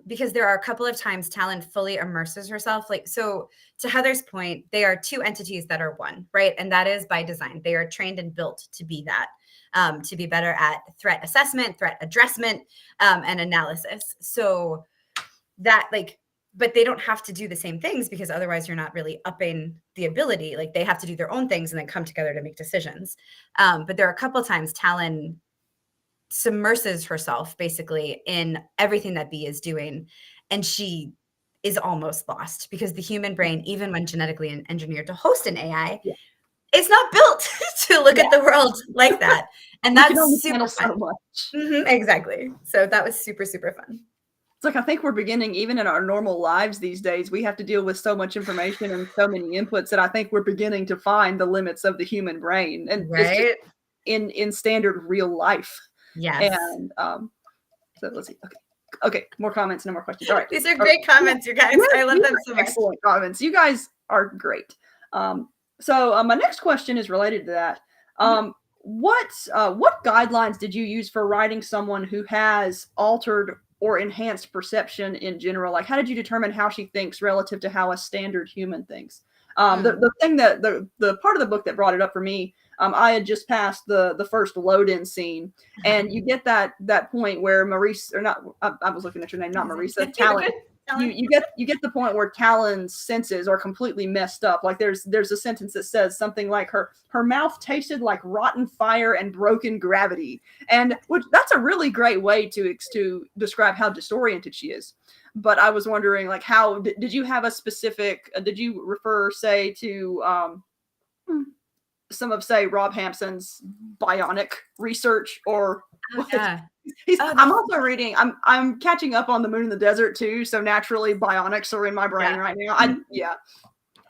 because there are a couple of times Talinn fully immerses herself. Like, so to Heather's point, they are two entities that are one, right? And that is by design. They are trained and built to be that, to be better at threat assessment, threat addressment, and analysis. So that like, but they don't have to do the same things because otherwise you're not really upping the ability. Like they have to do their own things and then come together to make decisions. But there are a couple of times Talinn submerses herself basically in everything that Bee is doing, and she is almost lost because the human brain, even when genetically engineered to host an AI, is not built to look at the world like that. And that's super fun. So much. Exactly. So that was super, super fun. It's like I think we're beginning, even in our normal lives these days, we have to deal with so much information and so many inputs that I think we're beginning to find the limits of the human brain, and right in standard real life. Yes. And so let's see. Okay, more comments, no more questions. All right. These are great comments, you guys. I love them so much. Excellent comments. You guys are great. So my next question is related to that. What guidelines did you use for writing someone who has altered or enhanced perception in general? Like, how did you determine how she thinks relative to how a standard human thinks? The thing that the part of the book that brought it up for me, I had just passed the first load-in scene, and you get that point where Marisa, or not, I was looking at your name, not Marisa, Talinn. You get the point where Tallinn's senses are completely messed up. Like there's a sentence that says something like her mouth tasted like rotten fire and broken gravity, and which that's a really great way to describe how disoriented she is. But I was wondering, like, how did you have a specific? Did you refer, say, to some of, say, Rob Hampson's bionic research, or? I'm also reading. I'm catching up on The Moon in the Desert too, so naturally bionics are in my brain right now.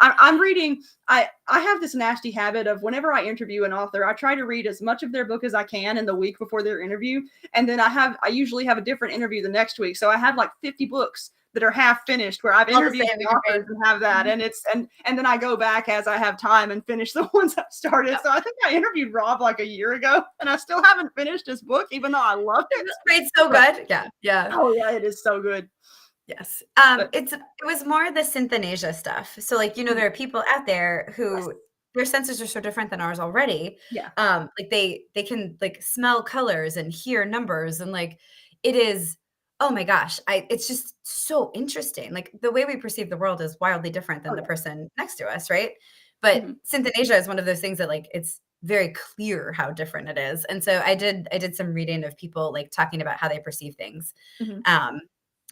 I'm reading. I have this nasty habit of whenever I interview an author, I try to read as much of their book as I can in the week before their interview, and then I usually have a different interview the next week. So I have like 50 books that are half finished where I've interviewed the authors and have that, and it's and then I go back as I have time and finish the ones I've started. So I think I interviewed Rob like a year ago, and I still haven't finished his book, even though I loved it. It's so good. Yeah. Oh yeah, it is so good. Yes. It was more the synthenasia stuff. So like, there are people out there who their senses are so different than ours already. Yeah. Like they can like smell colors and hear numbers, and like it is, oh my gosh, it's just so interesting. Like the way we perceive the world is wildly different than the person next to us, right? But synthenasia is one of those things that like it's very clear how different it is. And so I did some reading of people like talking about how they perceive things.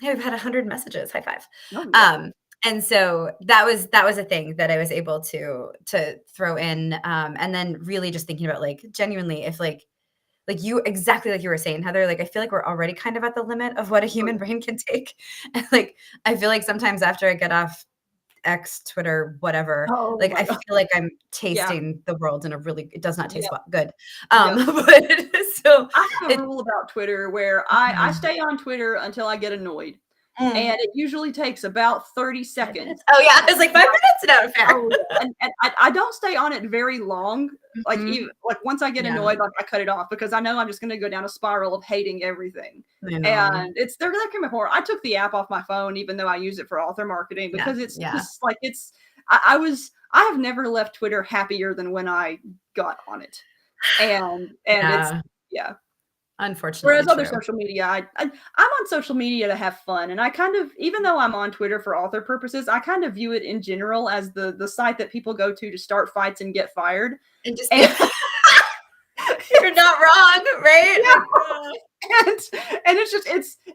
I've had 100 messages. High five. Oh, yeah. And so that was a thing that I was able to throw in. And then really just thinking about like genuinely, if like you, exactly like you were saying, Heather, like I feel like we're already kind of at the limit of what a human brain can take. And like I feel like sometimes after I get off X, Twitter, whatever. Oh Like my I God. feel like I'm Yeah. tasting the world in a really, it does not taste Yeah. good. Yeah. But so I have a it, rule about Twitter where I stay on Twitter until I get annoyed. And it usually takes about 30 seconds. Oh yeah, I was like 5 minutes? No, fair. Oh, yeah. And I don't stay on it very long. Like Mhm. even like once I get Yeah. annoyed, like I cut it off because I know I'm just gonna go down a spiral of hating everything. I know. And it's they're coming for. I took the app off my phone, even though I use it for author marketing, because it's just like I have never left Twitter happier than when I got on it. And it's yeah. Unfortunately Whereas other true. social media, I'm on social media to have fun, and I kind of, even though I'm on Twitter for author purposes, I kind of view it in general as the site that people go to start fights and get fired. And just you're not wrong, right? Yeah. And it's just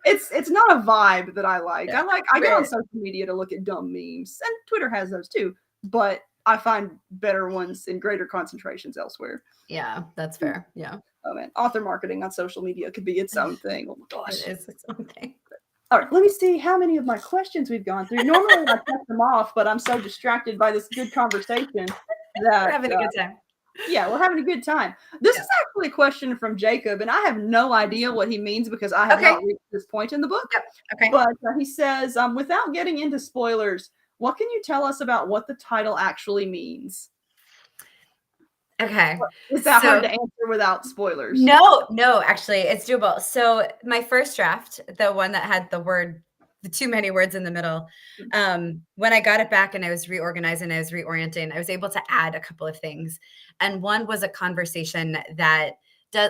it's not a vibe that I like. I go on social media to look at dumb memes, and Twitter has those too, but I find better ones in greater concentrations elsewhere. Yeah, that's fair. Yeah. Oh man, author marketing on social media could be its own thing. Oh my gosh. It is its own thing. All right, let me see how many of my questions we've gone through. Normally I cut them off, but I'm so distracted by this good conversation that We're having a good time. Yeah, we're having a good time. This is actually a question from Jacob, and I have no idea what he means because I have not reached this point in the book. Yep. Okay. But he says, without getting into spoilers, what can you tell us about what the title actually means? Okay. Is that hard to answer without spoilers? No, actually, it's doable. So my first draft, the one that had the too many words in the middle, when I got it back and I was reorganizing, I was reorienting, I was able to add a couple of things. And one was a conversation that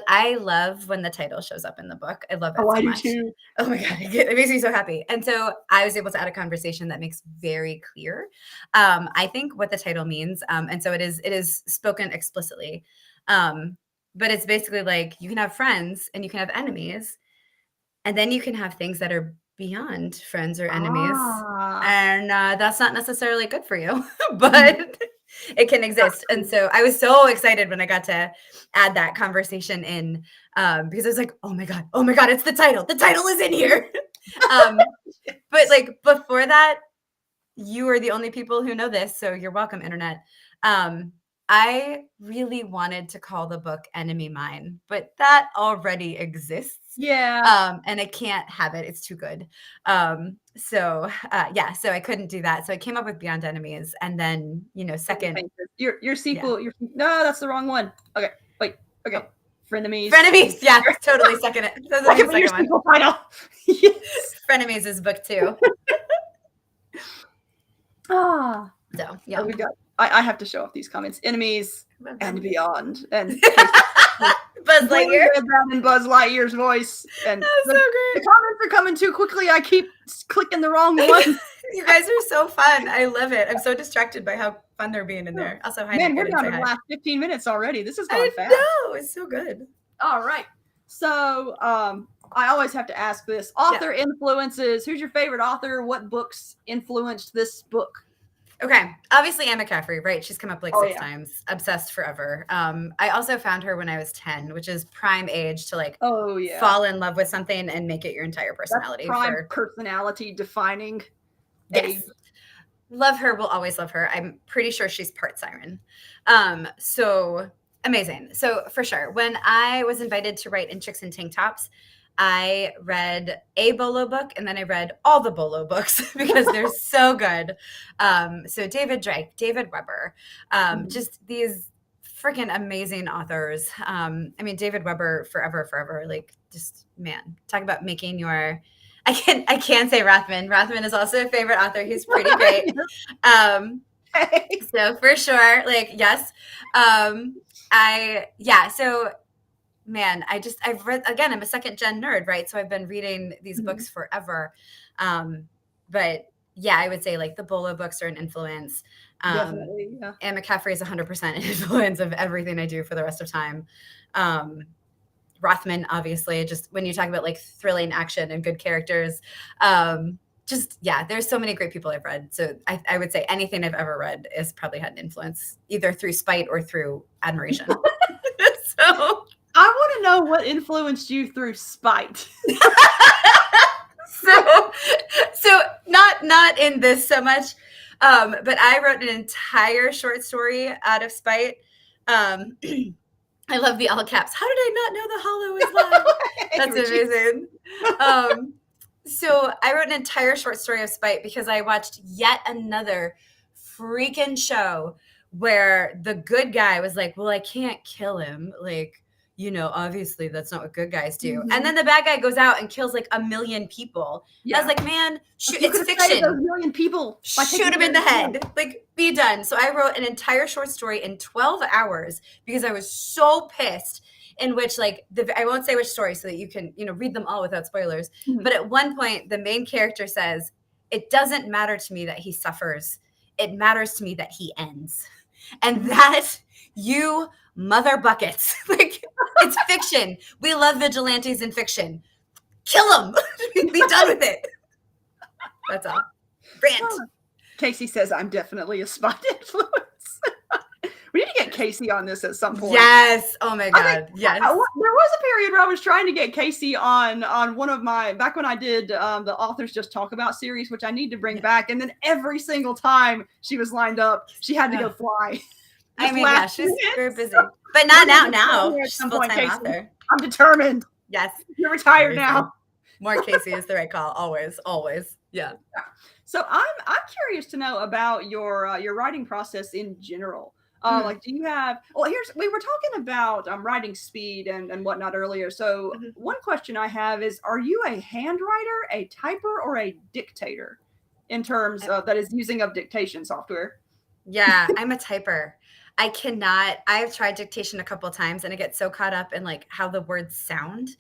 I love when the title shows up in the book. I love it so much. Too. Oh my God, it makes me so happy. And so I was able to add a conversation that makes very clear, I think, what the title means. And so it is spoken explicitly. But it's basically like you can have friends and you can have enemies, and then you can have things that are beyond friends or enemies. And that's not necessarily good for you, but it can exist. And so I was so excited when I got to add that conversation in, because I was like, oh my God, it's the title. The title is in here. But like before that, you are the only people who know this. So you're welcome, internet. I really wanted to call the book Enemy Mine, but that already exists. Yeah. And I can't have it. It's too good. So I couldn't do that. So I came up with Beyond Enemies, and then, second. Your sequel, no, that's the wrong one. Okay, wait. Okay. Frenemies. Frenemies. Yeah, totally second it. That's the second one. Final. Yes. Frenemies is book 2. So yeah. We got. I have to show off these comments. Enemies and Beyond. And Buzz Lightyear. In Buzz Lightyear's voice. And that's so great. The comments are coming too quickly. I keep clicking the wrong one. You guys are so fun. I love it. I'm so distraced by how fun they're being in there. Also, hi. Man, we're down to the last 15 minutes already. This is going fast. No, it's so good. All right. So I always have to ask this. Author influences. Who's your favorite author? What books influenced this book? Okay. Obviously, Anne McCaffrey, right? She's come up like 6 times. Obsessed forever. I also found her when I was 10, which is prime age to fall in love with something and make it your entire personality. That's prime personality defining age. Love her. Will always love her. I'm pretty sure she's part siren. So amazing. So for sure, when I was invited to write in Chicks and Tank Tops, I read a Bolo book, and then I read all the Bolo books because they're so good. So David Drake, David Weber, just these freaking amazing authors. I mean, David Weber, forever. Like, just, man, talk about making your. I can't say Rothman. Rothman is also a favorite author. He's pretty great. So for sure, like, yes. So. Man, I've read, again, I'm a second gen nerd, right? So I've been reading these books forever. But yeah, I would say like the Bolo books are an influence. Definitely, yeah. Anne McCaffrey is 100% an influence of everything I do for the rest of time. Rothman, obviously, just when you talk about like thrilling action and good characters, there's so many great people I've read. So I would say anything I've ever read has probably had an influence, either through spite or through admiration. So I want to know what influenced you through spite. so not in this so much. But I wrote an entire short story out of spite. I love the all caps. How did I not know the Holo is live? That's amazing. So I wrote an entire short story of spite because I watched yet another freaking show where the good guy was like, well, I can't kill him. Like, you know, obviously that's not what good guys do. And then the bad guy goes out and kills like 1 million people. I was like, man, it's fiction. Those 1 million people. Shoot him in the head. Like, be done. So I wrote an entire short story in 12 hours because I was so pissed, in which, like, I won't say which story so that you can, you know, read them all without spoilers. But at one point, the main character says, it doesn't matter to me that he suffers. It matters to me that he ends. And that, you mother buckets. Like, it's fiction. We love vigilantes in fiction. Kill them. Be done with it. That's all. Rant. Casey says I'm definitely a spot influence. We need to get Casey on this at some point. Yes. Oh my God. Yes. There was a period where I was trying to get Casey on one of my, back when I did the Authors Just Talk About series, which I need to bring back. And then every single time she was lined up, she had to go fly. I mean, yeah, she's very busy. But not now. She's full-time author. I'm determined. Yes. You're retired now. More Casey is the right call. Always. Always. Yeah. So I'm curious to know about your writing process in general. Like, do you have, well, we were talking about writing speed and whatnot earlier. So one question I have is, are you a handwriter, a typer, or a dictator in terms of that is using of dictation software? Yeah, I'm a typer. I've tried dictation a couple of times and I get so caught up in like how the words sound.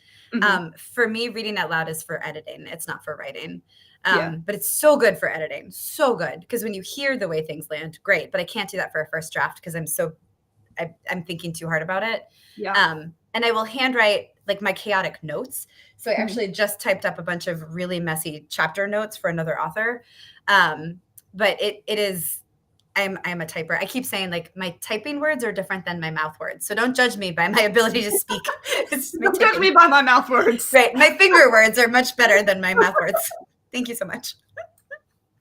For me, reading out loud is for editing. It's not for writing. But it's so good for editing. So good. Because when you hear the way things land, great. But I can't do that for a first draft because I'm thinking too hard about it. Yeah. And I will handwrite like my chaotic notes. So I actually just typed up a bunch of really messy chapter notes for another author. But it is, I'm a typer. I keep saying like my typing words are different than my mouth words. So don't judge me by my ability to speak. Don't judge me by my mouth words. Right. My finger words are much better than my mouth words. Thank you so much.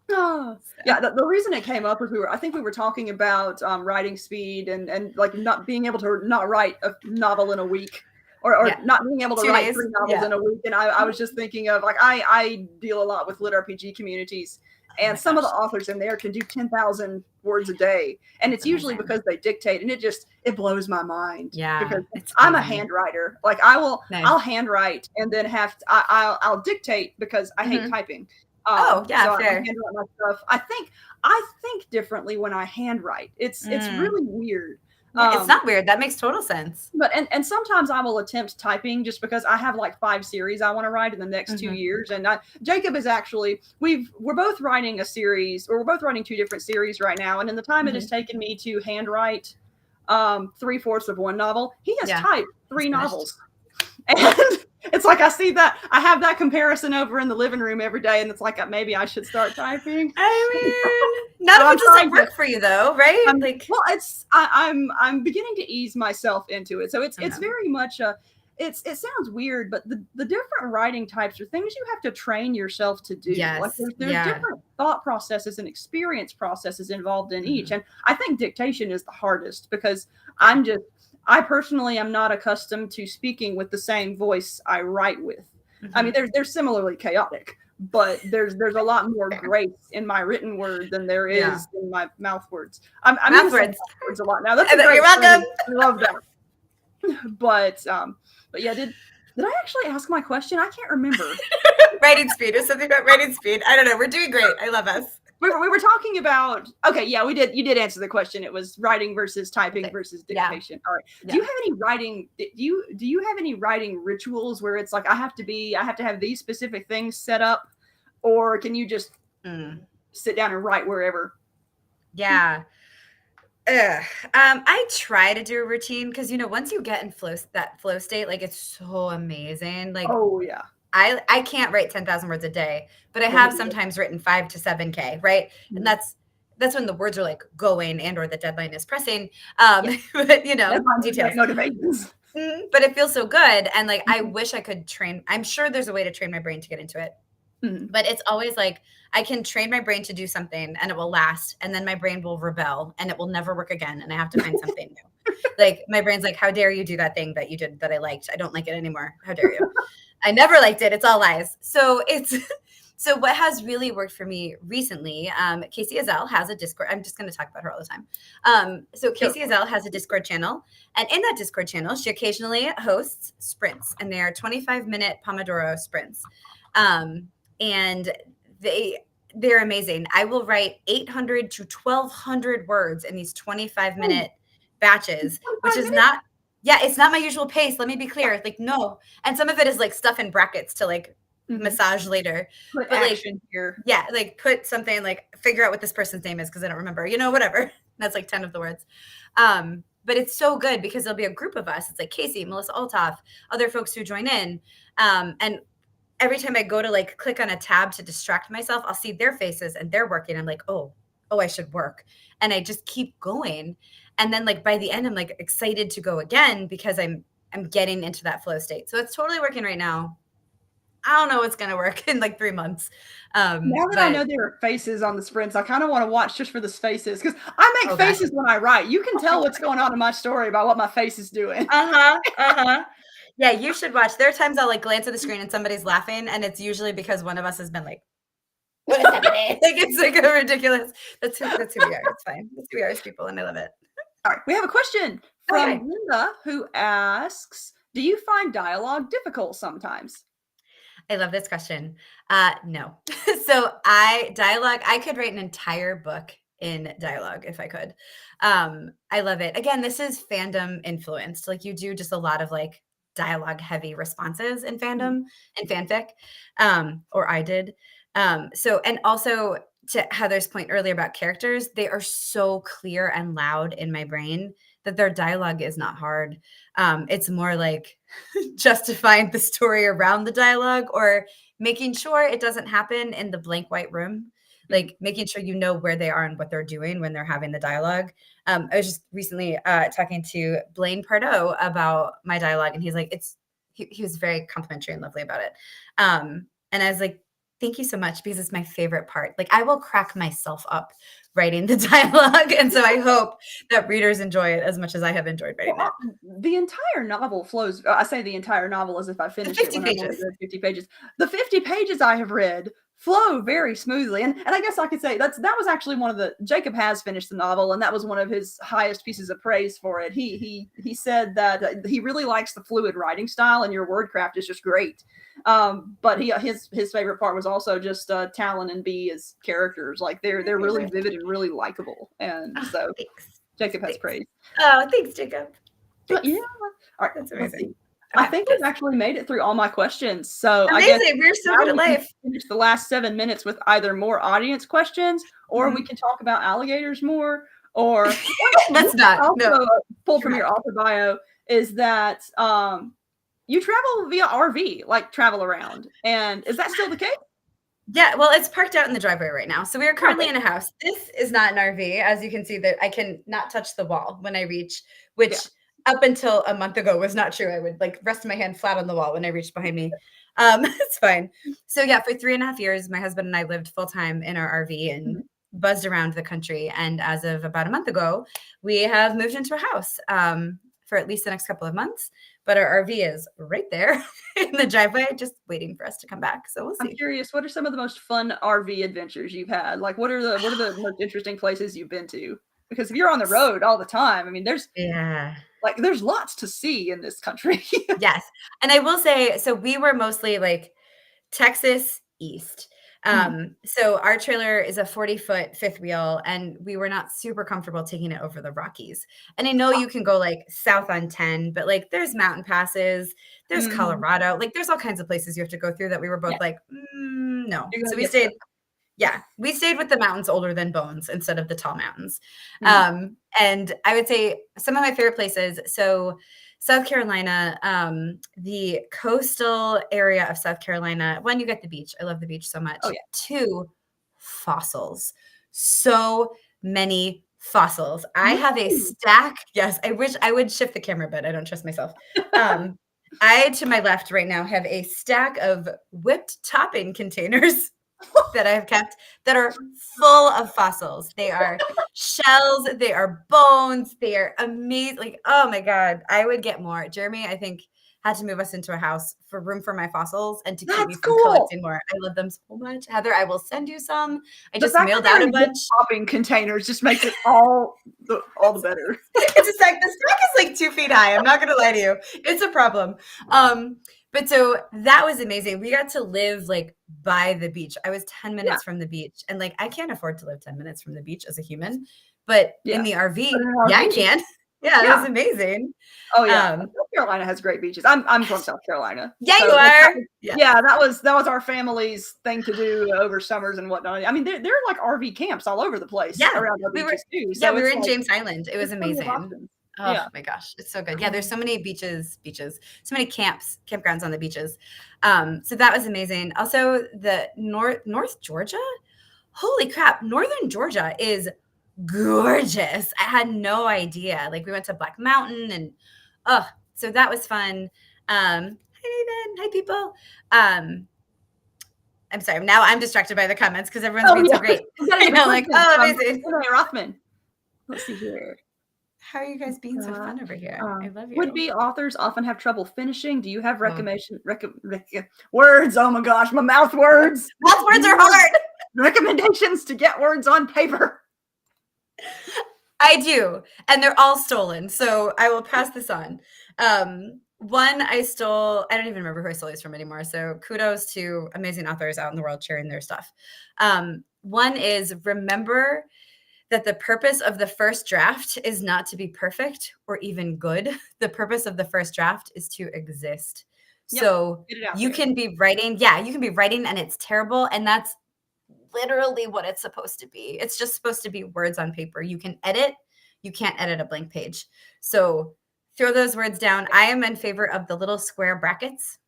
Yeah, the reason it came up was I think we were talking about writing speed and like not being able to not write a novel in a week or not being able to 2 write days. 3 novels in a week. And I was just thinking of like, I deal a lot with lit RPG communities. And some of the authors in there can do 10,000 words a day. And it's usually because they dictate. And it blows my mind. Yeah. Because I'm a handwriter. Like I'll handwrite and then I'll dictate because I hate typing. So fair. I handwrite my stuff. I think differently when I handwrite. It's really weird. It's not weird. That makes total sense. But and sometimes I will attempt typing just because I have like 5 series I want to write in the next 2 years. And Jacob is actually we're both writing a series, or we're both writing 2 different series right now. And in the time it has taken me to handwrite 3/4 of one novel, he has typed 3 novels. And it's like I see that I have that comparison over in the living room every day, and it's like maybe I should start typing. I mean, none of it doesn't work for you though, right? Well, I'm beginning to ease myself into it, so it's very much it sounds weird, but the different writing types are things you have to train yourself to do. Yes. Like there's different thought processes and experience processes involved in each, and I think dictation is the hardest because I personally am not accustomed to speaking with the same voice I write with. I mean, they're similarly chaotic, but there's a lot more grace in my written word than there is in my mouth words. I'm mouth words a lot now. That's you're welcome. I love that. But yeah, did I actually ask my question? I can't remember. Writing speed or something about writing speed. I don't know. We're doing great. I love us. We were talking about, okay, yeah, we did. You did answer the question. It was writing versus typing versus dictation. All right. Yeah. Do you have any writing? Do you have any writing rituals where it's like I have to have these specific things set up, or can you just sit down and write wherever? Yeah. I try to do a routine because once you get in that flow state, like it's so amazing. Like I can't write 10,000 words a day, but I have sometimes written 5 to 7K, right? And that's when the words are like going and or the deadline is pressing. But details. Motivations. But it feels so good. And like I wish I could train. I'm sure there's a way to train my brain to get into it. Mhm. But it's always like I can train my brain to do something and it will last, and then my brain will rebel and it will never work again, and I have to find something new. Like my brain's like, how dare you do that thing that you did that I liked? I don't like it anymore. How dare you? I never liked it. It's all lies. So it's so what has really worked for me recently, Casey Azell has a Discord. I'm just going to talk about her all the time. So Go Casey for it. Azell has a Discord channel, and in that Discord channel, she occasionally hosts sprints, and they are 25-minute Pomodoro sprints. And they're amazing. I will write 800 to 1200 words in these 25-minute batches, which 25 is minutes? not, yeah, it's not my usual pace. Let me be clear. Like, no. And some of it is like stuff in brackets to like Mhm. massage later. Put But like, action here. yeah, like put something like figure out what this person's name is because I don't remember, whatever. That's like 10 of the words. But it's so good because there'll be a group of us. It's like Casey, Melissa Altoff, other folks who join in. And every time I go to like click on a tab to distract myself, I'll see their faces and they're working. I'm like, oh, I should work. And I just keep going. And then like by the end, I'm like excited to go again because I'm getting into that flow state. So it's totally working right now. I don't know what's going to work in like 3 months. Now that I know there are faces on the sprints, I kind of want to watch just for the faces because I make faces when I write. You can tell what's going on in my story by what my face is doing. Yeah, you should watch. There are times I'll like glance at the screen and somebody's laughing, and it's usually because one of us has been like, "What is happening?" Like it's like a ridiculous. That's who we are. It's fine. That's who we are as people, and I love it. All right, we have a question from Linda who asks, "Do you find dialogue difficult sometimes?" I love this question. No. So dialogue, I could write an entire book in dialogue if I could. I love it. Again, this is fandom influenced. Like you do just a lot of like dialogue heavy responses in fandom and fanfic. Or I did. So, and also to Heather's point earlier about characters, they are so clear and loud in my brain that their dialogue is not hard. It's more like justifying the story around the dialogue or making sure it doesn't happen in the blank white room, like making sure you know where they are and what they're doing when they're having the dialogue. I was just recently talking to Blaine Pardo about my dialogue, and he's like, he was very complimentary and lovely about it. And I was like, thank you so much, because it's my favorite part. Like I will crack myself up writing the dialogue. And so I hope that readers enjoy it as much as I have enjoyed writing it. The entire novel flows. I say the entire novel as if I finished it when I've only read 50 pages. The 50 pages I have read flow very smoothly. And I guess I could say that was actually one of the, Jacob has finished the novel, and that was one of his highest pieces of praise for it. He said that he really likes the fluid writing style, and your word craft is just great. But his favorite part was also just Talinn and Bee as characters. Like they're really vivid and really likable. And so thanks. Jacob has praise. Oh, thanks, Jacob. But yeah. All right. That's amazing. I think we've actually made it through all my questions. So amazing. I guess we're so good at life. Finish the last 7 minutes with either more audience questions, or we can talk about alligators more, or let's not. Also pull from your author bio is that you travel via RV, like travel around. And is that still the case? Yeah, well, it's parked out in the driveway right now. So we are currently in a house. This is not an RV. As you can see, that I can not touch the wall when I reach, which up until a month ago was not true. I would like rest my hand flat on the wall when I reached behind me. It's fine. So yeah, for 3.5 years, my husband and I lived full time in our RV and buzzed around the country. And as of about a month ago, we have moved into a house for at least the next couple of months. But our RV is right there in the driveway, just waiting for us to come back. So we'll see. I'm curious, what are some of the most fun RV adventures you've had? Like, what are the most interesting places you've been to? Because if you're on the road all the time, I mean, there's lots to see in this country. Yes. And I will say, so we were mostly like Texas East. So our trailer is a 40-foot fifth wheel, and we were not super comfortable taking it over the Rockies. And I know you can go like south on 10, but like there's mountain passes, there's Colorado, like there's all kinds of places you have to go through that we were both like, no. So we stayed. Yeah, we stayed with the mountains older than bones instead of the tall mountains. And I would say some of my favorite places. So South Carolina, the coastal area of South Carolina. One, you get the beach. I love the beach so much. 2, fossils. So many fossils. I have a stack. Yes, I wish I would shift the camera, but I don't trust myself. I, to my left right now, have a stack of whipped topping containers that I've kept that are full of fossils. They are shells, they are bones, they are amazing. Like, oh my God, I would get more. Jeremy, I think, had to move us into a house for room for my fossils and to keep me That's from cool. collecting more. I love them so much. Heather, I will send you some. I just fact mailed that out they're a in bunch. shopping containers just makes it all the better. It's a stack. The stack is like 2 feet high. I'm not gonna lie to you. It's a problem. But so that was amazing. We got to live like by the beach. I was 10 minutes from the beach, and like I can't afford to live 10 minutes from the beach as a human, but in the RV, yeah, I can. Yeah, it was amazing. Oh yeah, South Carolina has great beaches. I'm from South Carolina. Yeah, so you are. That was our family's thing to do over summers and whatnot. I mean, there are like RV camps all over the place around our beaches too. So we were in James Island. It was amazing. Oh Yeah. my gosh, it's so good. Yeah, there's so many beaches, so many campgrounds on the beaches. So that was amazing. Also, the North Georgia, holy crap, Northern Georgia is gorgeous. I had no idea. Like we went to Black Mountain and so that was fun. Hi Nathan, hi people. I'm sorry. Now I'm distracted by the comments because everyone's being so great. You know, like, amazing. Rothman. Let's see here. How are you guys being so fun over here? I love you. Would-be authors often have trouble finishing. Do you have words? Oh my gosh, my mouth words. Mouth words are hard. Recommendations to get words on paper. I do, and they're all stolen. So I will pass this on. One I stole. I don't even remember who I stole these from anymore. So kudos to amazing authors out in the world sharing their stuff. One is remember that the purpose of the first draft is not to be perfect or even good. The purpose of the first draft is to exist. Yep. So you can be writing. Yeah, you can be writing and it's terrible. And that's literally what it's supposed to be. It's just supposed to be words on paper. You can edit. You can't edit a blank page. So throw those words down. I am in favor of the little square brackets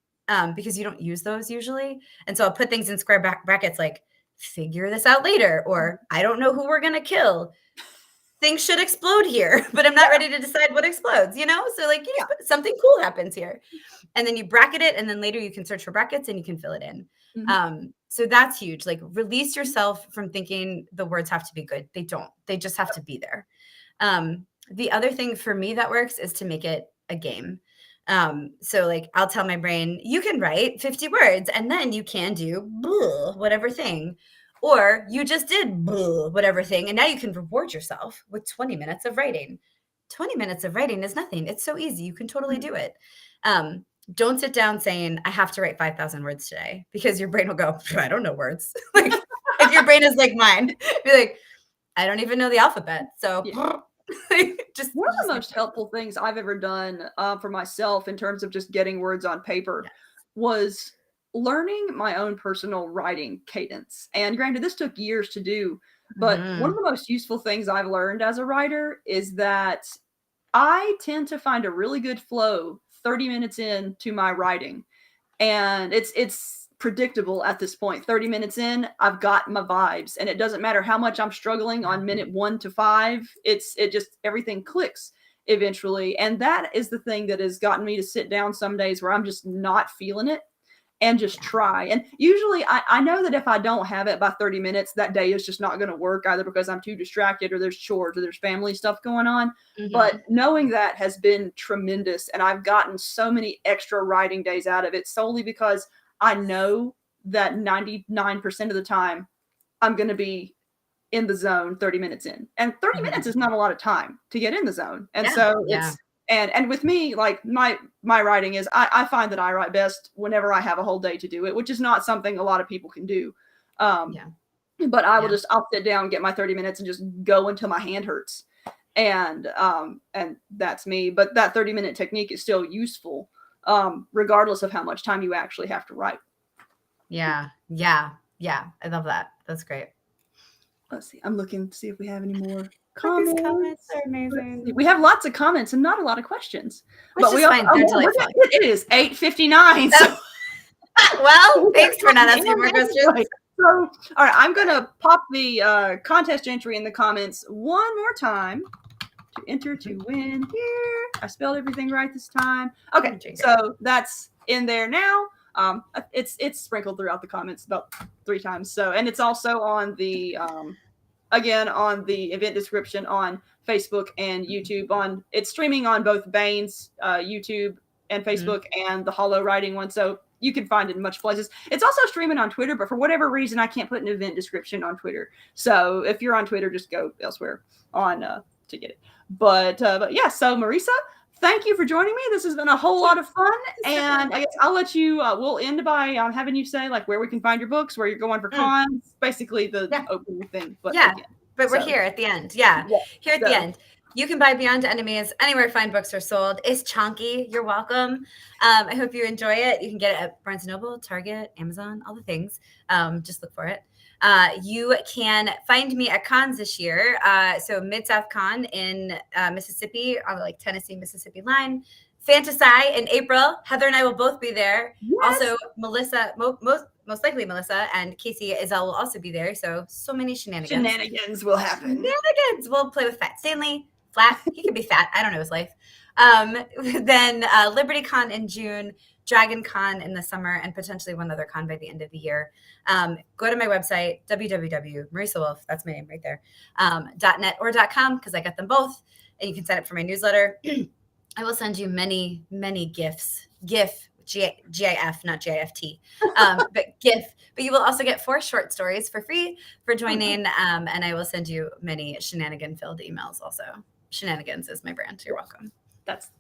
because you don't use those usually. And so I'll put things in square brackets like, figure this out later, or I don't know who we're going to kill. Things should explode here, but I'm not ready to decide what explodes, you know? So like, something cool happens here. And then you bracket it, and then later you can search for brackets and you can fill it in. Mm-hmm. So that's huge. Like release yourself from thinking the words have to be good. They don't. They just have to be there. The other thing for me that works is to make it a game. So like I'll tell my brain, you can write 50 words and then you can do whatever thing, or you just did whatever thing. And now you can reward yourself with 20 minutes of writing. 20 minutes of writing is nothing. It's so easy. You can totally do it. Don't sit down saying, I have to write 5,000 words today, because your brain will go, I don't know words. Like if your brain is like mine, be like, I don't even know the alphabet. So just one of the most helpful things I've ever done for myself in terms of just getting words on paper was learning my own personal writing cadence. And granted, this took years to do, but one of the most useful things I've learned as a writer is that I tend to find a really good flow 30 minutes into my writing. And it's predictable at this point. 30 minutes in, I've got my vibes, and it doesn't matter how much I'm struggling on minute 1 to 5. It just, everything clicks eventually. And that is the thing that has gotten me to sit down some days where I'm just not feeling it and just try. And usually I know that if I don't have it by 30 minutes, that day is just not going to work, either because I'm too distracted or there's chores or there's family stuff going on. But knowing that has been tremendous. And I've gotten so many extra writing days out of it solely because I know that 99% of the time I'm going to be in the zone 30 minutes in. And 30 minutes is not a lot of time to get in the zone. And so it's, and with me, like my writing is, I find that I write best whenever I have a whole day to do it, which is not something a lot of people can do. But I will I'll sit down, get my 30 minutes and just go until my hand hurts. And that's me. But that 30-minute technique is still useful, regardless of how much time you actually have to write. Yeah. I love that. That's great. Let's see. I'm looking to see if we have any more comments. These comments are amazing. We have lots of comments and not a lot lot of questions. Which is fine. They're delightful. It is 8:59. So. Well, thanks for not asking more questions. So, all right, I'm going to pop the contest entry in the comments one more time. to enter to win here. I spelled everything right this time. Okay, so that's in there now. It's sprinkled throughout the comments about 3 times. So, and it's also on the again on the event description on Facebook and YouTube. It's streaming on both Baen's YouTube and Facebook and the Holo writing one. So you can find it in much places. It's also streaming on Twitter, but for whatever reason, I can't put an event description on Twitter. So if you're on Twitter, just go elsewhere on to get it. But yeah, so Marisa, thank you for joining me. This has been a whole lot of fun. And I guess I'll let you, we'll end by having you say like where we can find your books, where you're going for cons, basically the opening thing. But yeah, again, but we're here at the end. Yeah, here at the end. You can buy Beyond Enemies anywhere fine books are sold. It's chunky. You're welcome. I hope you enjoy it. You can get it at Barnes & Noble, Target, Amazon, all the things. Just look for it. You can find me at cons this year. So Mid-South Con in Mississippi, on the Tennessee, Mississippi line. Fantasy in April. Heather and I will both be there. Yes. Also, Melissa, most likely Melissa and Casey Izell will also be there. So many shenanigans. Shenanigans will happen. Shenanigans. We'll play with Fat Stanley. Flat. He can be fat. I don't know his life. Then Liberty Con in June, Dragon Con in the summer, and potentially one other con by the end of the year. Go to my website, www.marisawolf, that's my name right there, .net or .com, because I got them both. And you can sign up for my newsletter. I will send you many, many gifts. GIF, not GIFT, but GIF. But you will also get 4 short stories for free for joining. And I will send you many shenanigan-filled emails also. Shenanigans is my brand. You're welcome. That's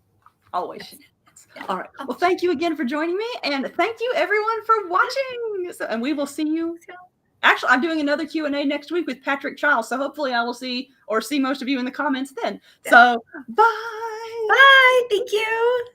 always shenanigans. Yeah. All right. Well, thank you again for joining me. And thank you, everyone, for watching. And we will see you. Actually, I'm doing another Q&A next week with Patrick Chiles. So hopefully I will see most of you in the comments then. Yeah. So bye. Bye. Thank you.